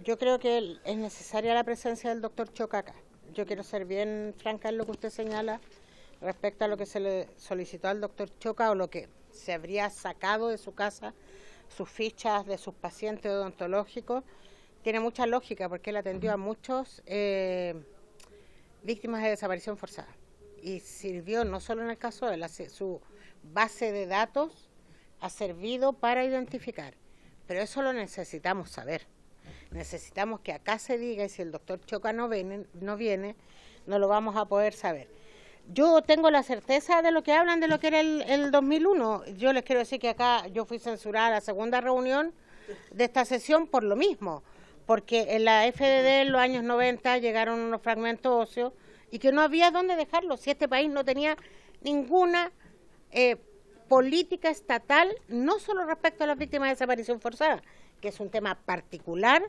Yo creo que es necesaria la presencia del doctor Choca acá. Yo quiero ser bien franca en lo que usted señala respecto a lo que se le solicitó al doctor Choca o lo que se habría sacado de su casa, sus fichas de sus pacientes odontológicos. Tiene mucha lógica porque él atendió a muchos víctimas de desaparición forzada y sirvió no solo en el caso de él, su base de datos ha servido para identificar, pero eso lo necesitamos saber. Necesitamos que acá se diga, y si el doctor Choca no viene, no lo vamos a poder saber. Yo tengo la certeza de lo que hablan de lo que era el 2001. Yo les quiero decir que acá yo fui censurada a la segunda reunión de esta sesión por lo mismo, porque en la FDD en los años 90 llegaron unos fragmentos óseos y que no había dónde dejarlos, si este país no tenía ninguna política estatal, no solo respecto a las víctimas de desaparición forzada, que es un tema particular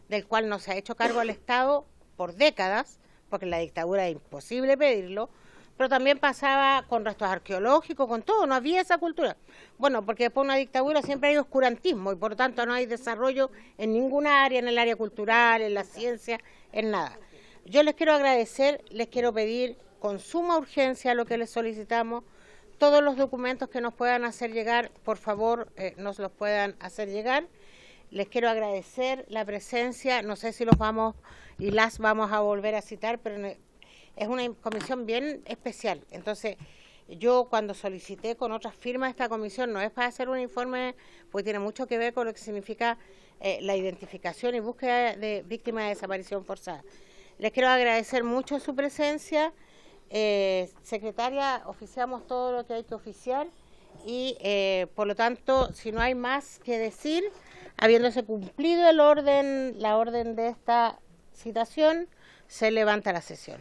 del cual no se ha hecho cargo al Estado por décadas, porque en la dictadura es imposible pedirlo, pero también pasaba con restos arqueológicos, con todo, no había esa cultura. Bueno, porque después de una dictadura siempre hay oscurantismo y por lo tanto no hay desarrollo en ninguna área, en el área cultural, en la ciencia, en nada. Yo les quiero agradecer, les quiero pedir con suma urgencia lo que les solicitamos, todos los documentos que nos puedan hacer llegar, por favor, nos los puedan hacer llegar. Les quiero agradecer la presencia, no sé si los vamos y las vamos a volver a citar, pero es una comisión bien especial. Entonces, yo cuando solicité con otras firmas esta comisión, no es para hacer un informe, porque tiene mucho que ver con lo que significa la identificación y búsqueda de víctimas de desaparición forzada. Les quiero agradecer mucho su presencia. Secretaria, oficiamos todo lo que hay que oficiar y, por lo tanto, si no hay más que decir, habiéndose cumplido la orden de esta citación, se levanta la sesión.